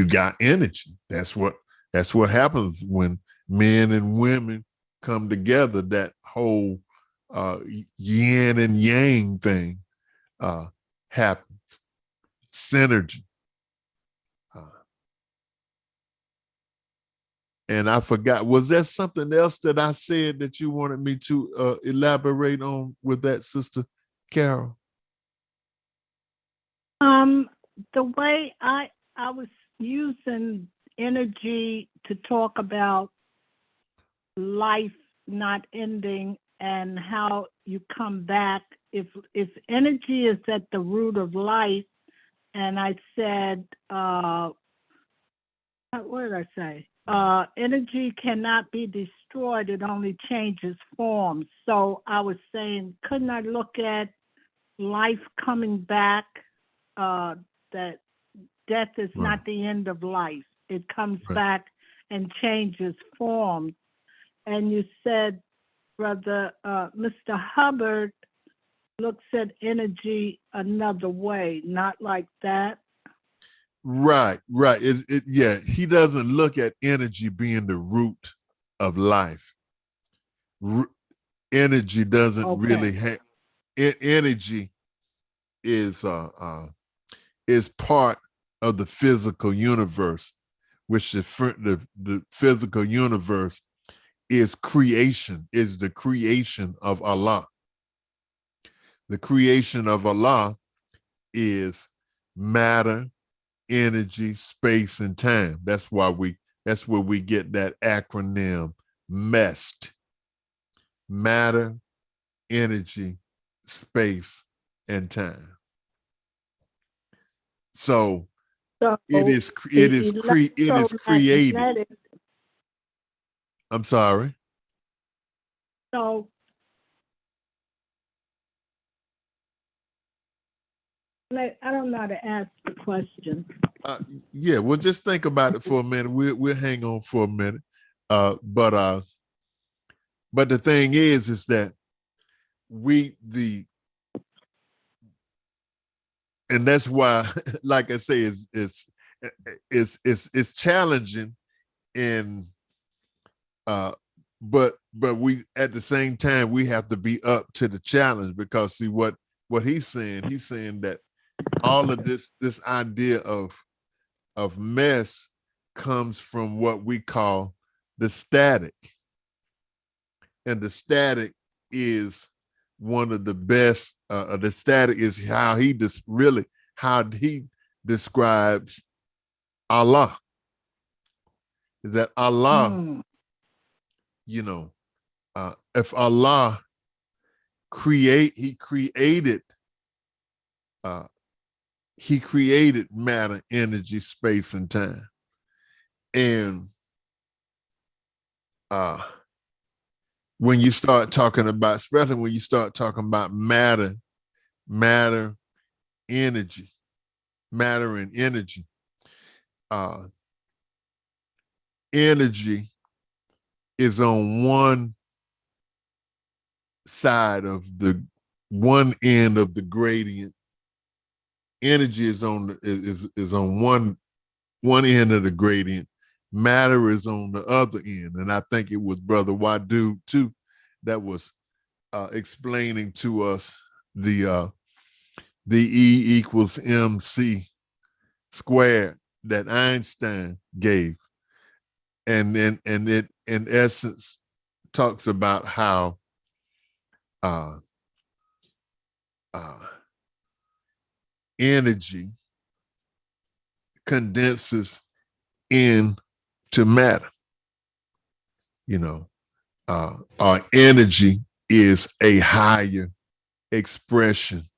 got energy. That's what happens when men and women come together. That whole yin and yang thing happens. Synergy. And I forgot, was there something else that I said that you wanted me to elaborate on with that, Sister Carol? The way I was using energy to talk about life not ending and how you come back. If energy is at the root of life, and I said, what did I say? Energy cannot be destroyed, it only changes form. So I was saying, couldn't I look at life coming back, that death is Right. not the end of life. It comes Right. back and changes form. And you said, Brother Mr. Hubbard looks at energy another way, not like that. Right. Yeah, he doesn't look at energy being the root of life. Energy doesn't really have energy is part of the physical universe, which the physical universe is the creation of Allah. The creation of Allah is matter, energy, space, and time. That's where we get that acronym MEST. Matter, energy, space, and time. So it is created. I'm sorry. So I don't know how to ask the question. Yeah, well, just think about it for a minute. We'll hang on for a minute. But the thing is that and that's why, like I say, it's challenging, and but we at the same time we have to be up to the challenge, because see what he's saying that all of this idea of mess comes from what we call the static, and the static is one of the best. The static is how he describes Allah. Is that Allah? If Allah he created matter, energy, space, and time. And when you start talking about, especially when you start talking about matter and energy, energy is on one side of the one end of the gradient. Energy is on one end of the gradient. Matter is on the other end. And I think it was Brother Wadu too that was explaining to us the E equals MC squared that Einstein gave. And it in essence talks about how energy condenses into matter. Our energy is a higher expression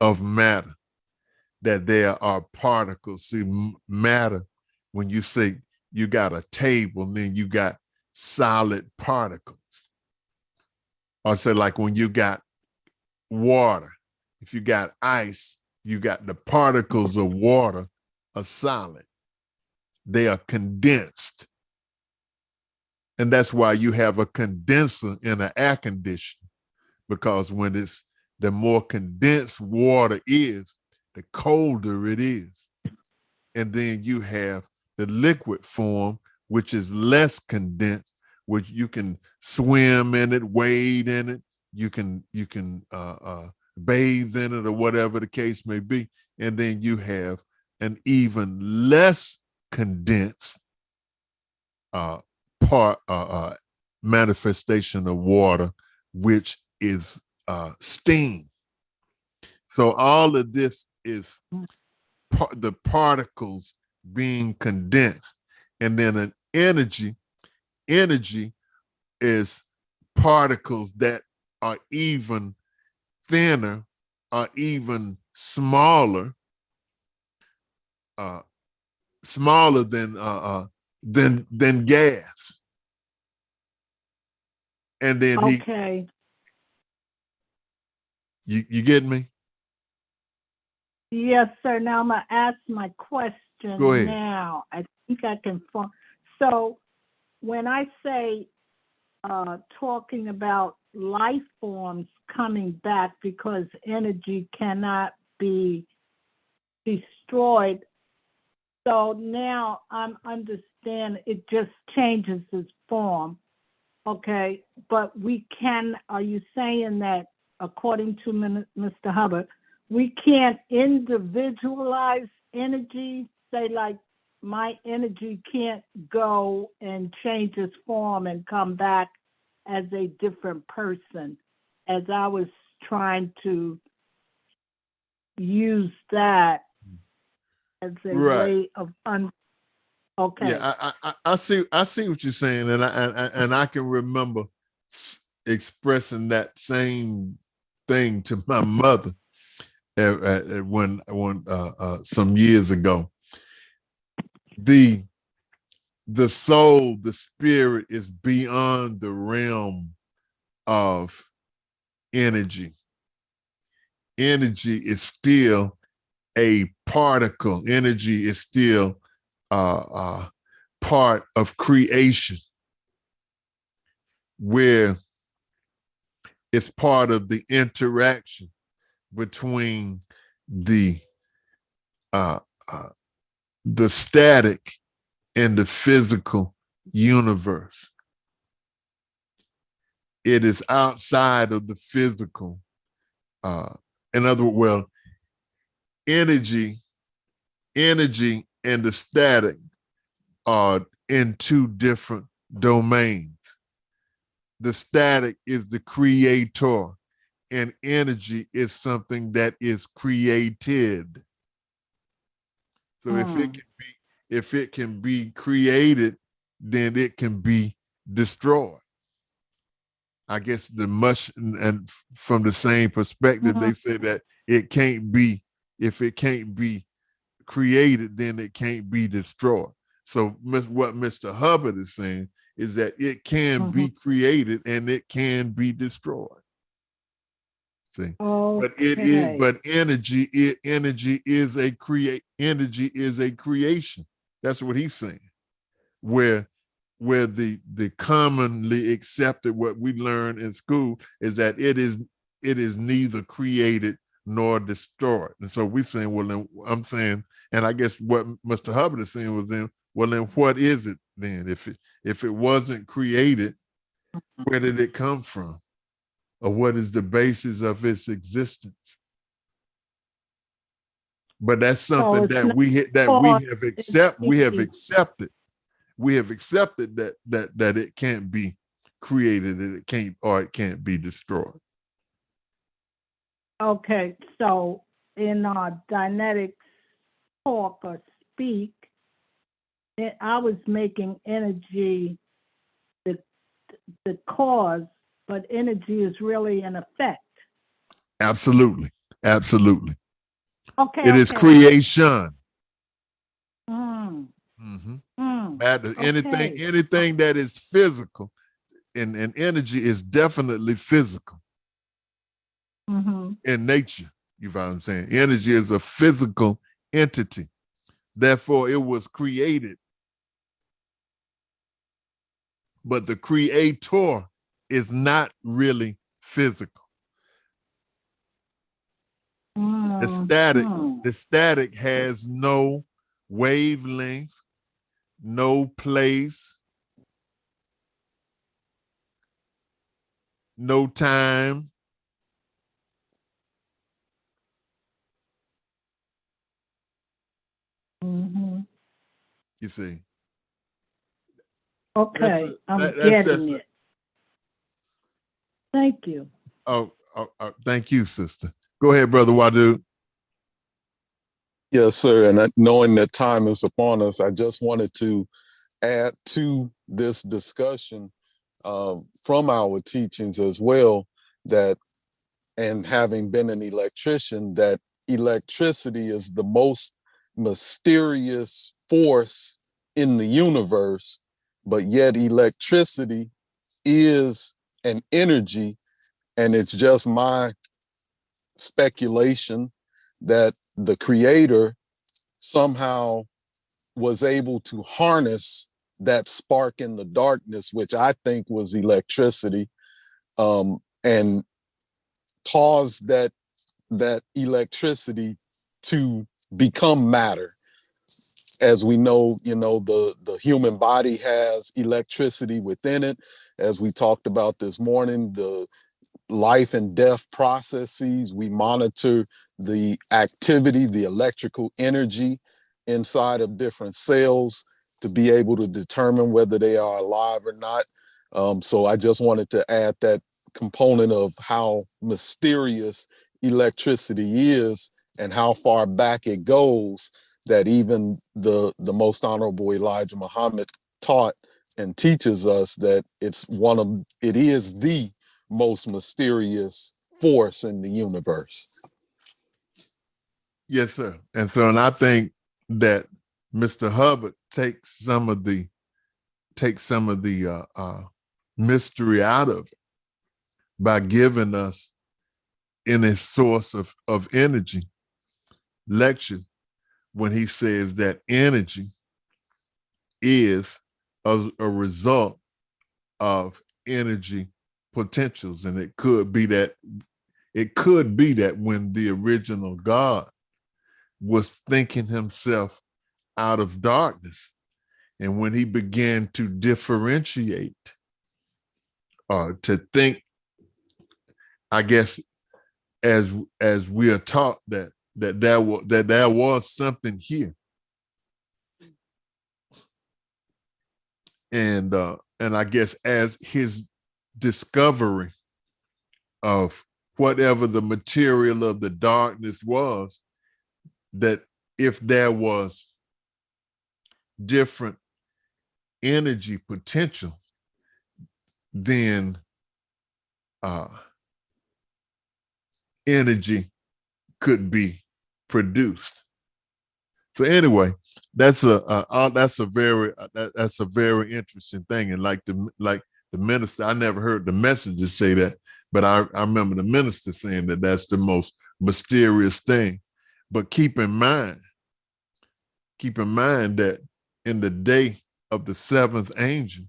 of matter, that there are particles. See, matter, when you say you got a table, then you got solid particles. Or say, like when you got water, if you got ice, you got the particles of water are solid. They are condensed. And that's why you have a condenser in an air conditioner, because when it's the more condensed water is, the colder it is. And then you have the liquid form, which is less condensed, which you can swim in it, wade in it, you can bathe in it, or whatever the case may be. And then you have an even less condensed manifestation of water, which is steam. So all of this is the particles being condensed. And then an energy is particles that are even thinner, are even smaller, smaller than gas. And then okay. You get me? Yes, sir. Now I'm gonna ask my question. Go ahead. Now. I think I can form. So when I say talking about life forms coming back because energy cannot be destroyed, so now I'm understand it just changes its form. Okay, but we can, are you saying that according to Mr. Hubbard, we can't individualize energy, say like my energy can't go and change its form and come back as a different person, as I was trying to use that as a way of okay. Yeah, I see what you're saying, and I can remember expressing that same thing to my mother when some years ago. The soul, the spirit, is beyond the realm of energy. Energy is still a particle. Energy is still part of creation, where it's part of the interaction between the static and the physical universe. It is outside of the physical. In other words, well, energy and the static are in two different domains. The static is the creator, and energy is something that is created. So if it can be created, then it can be destroyed. I guess and from the same perspective, they say that it can't be, if it can't be created, then it can't be destroyed. So what Mr. Hubbard is saying is that it can be created and it can be destroyed. See, Okay. but energy is a creation. That's what he's saying. Where the commonly accepted, what we learn in school, is that it is neither created nor destroyed. And so we're saying, well, then I'm saying, and I guess what Mr. Hubbard is saying was, then, well, then what is it then? If it wasn't created, where did it come from? Or what is the basis of its existence? But that's something that we have accepted. We have accepted that it can't be created, and it can't be destroyed. Okay, so in Dynetics talk or speak, I was making energy the cause but energy is really an effect. Absolutely. Absolutely. Okay. It is okay. creation. Mm, Mhm. okay. Anything that is physical and energy is definitely physical Mm-hmm. in nature. You know what I'm saying? Energy is a physical entity. Therefore, it was created. But the creator is not really physical. The static has no wavelength, no place, no time. Mm-hmm. You see. Okay, I'm That's getting it. Thank you. Thank you, sister. Go ahead, brother Wadu. Yes, sir. And knowing that time is upon us, I just wanted to add to this discussion from our teachings as well, that, and having been an electrician, that electricity is the most mysterious force in the universe, but yet electricity is an energy. And it's just my speculation that the creator somehow was able to harness that spark in the darkness, which I think was electricity, and cause that electricity to become matter. As we know, the human body has electricity within it. As we talked about this morning, the life and death processes, we monitor the activity, the electrical energy inside of different cells to be able to determine whether they are alive or not. So I just wanted to add that component of how mysterious electricity is and how far back it goes, that even the most honorable Elijah Muhammad taught and teaches us that it is the most mysterious force in the universe. Yes, sir. And I think that Mr. Hubbard takes some of the mystery out of it by giving us, in a source of energy lecture, when he says that energy is a result of energy potentials. And it could be that when the original God was thinking himself out of darkness, and when he began to differentiate, to think, I guess, as we are taught that there was something here, and I guess as his discovery of whatever the material of the darkness was, that if there was different energy potential, then energy could be produced. So anyway, that's a very interesting thing. And like the minister, I never heard the messenger say that, but I remember the minister saying that that's the most mysterious thing. But keep in mind that in the day of the seventh angel,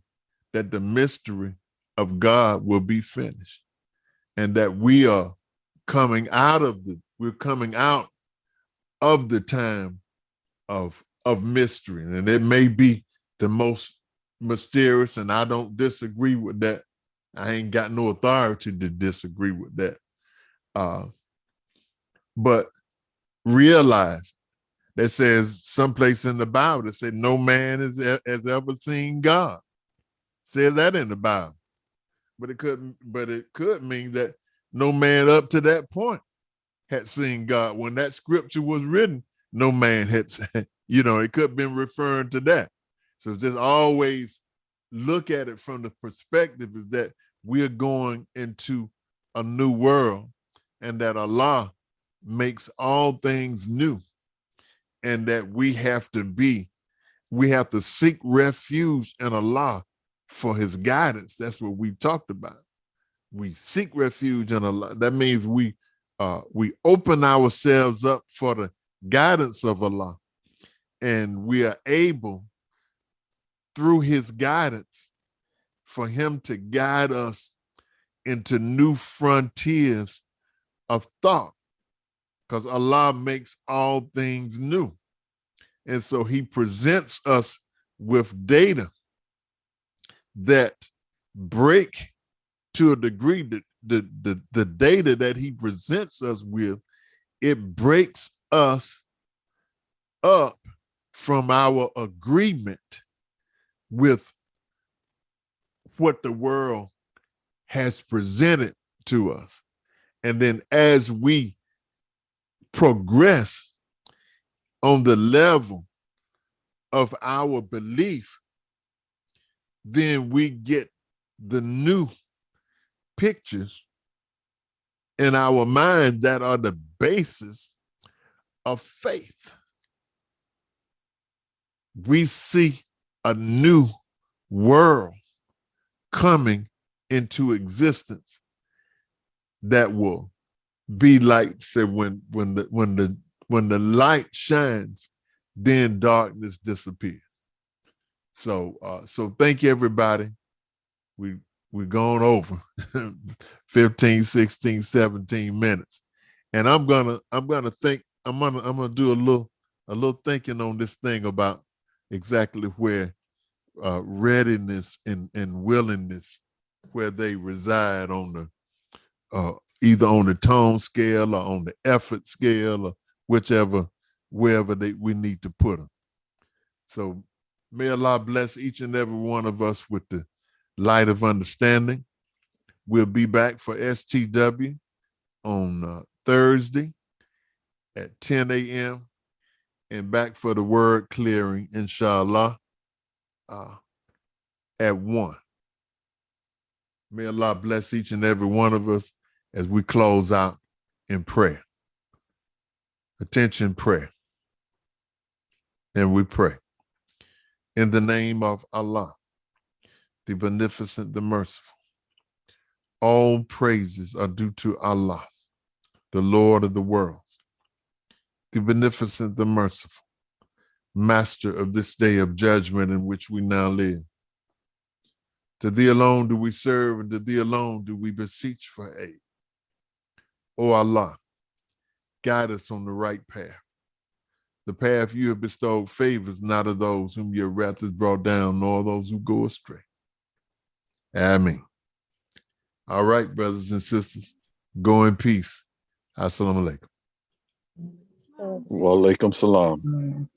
that the mystery of God will be finished, and that we're coming out of the time of mystery. And it may be the most mysterious, and I don't disagree with that. I ain't got no authority to disagree with that. But realize that says someplace in the Bible that said no man has ever seen God. Say that in the Bible. But it could mean that no man up to that point had seen God. When that scripture was written, no man had, it could have been referring to that. So just always look at it from the perspective is that we're going into a new world, and that Allah makes all things new, and that we have to seek refuge in Allah for his guidance. That's what we talked about. We seek refuge in Allah. That means we open ourselves up for the guidance of Allah, and we are able, through his guidance, for him to guide us into new frontiers of thought, because Allah makes all things new. And so he presents us with data that break, to a degree, the data that he presents us with, it breaks us up from our agreement with what the world has presented to us. And then as we progress on the level of our belief, then we get the new pictures in our mind that are the basis of faith. We see a new world coming into existence that will be like, say, when the light shines, then darkness disappears. So thank you, everybody. We're going over 15, 16, 17 minutes. And I'm gonna do a little thinking on this thing about exactly where readiness and willingness, where they reside on the either on the tone scale or on the effort scale, or wherever we need to put them. So may Allah bless each and every one of us with the light of understanding. We'll be back for STW on Thursday at 10 a.m. and back for the word clearing, inshallah, at 1. May Allah bless each and every one of us as we close out in prayer. Attention, prayer. And we pray. In the name of Allah, the beneficent, the merciful. All praises are due to Allah, the Lord of the worlds, the beneficent, the merciful, master of this day of judgment in which we now live. To thee alone do we serve, and to thee alone do we beseech for aid. O Allah, guide us on the right path, the path you have bestowed favors, not of those whom your wrath has brought down, nor those who go astray. Amen. All right, brothers and sisters, go in peace. Assalamu alaikum. Wa alaikum salam.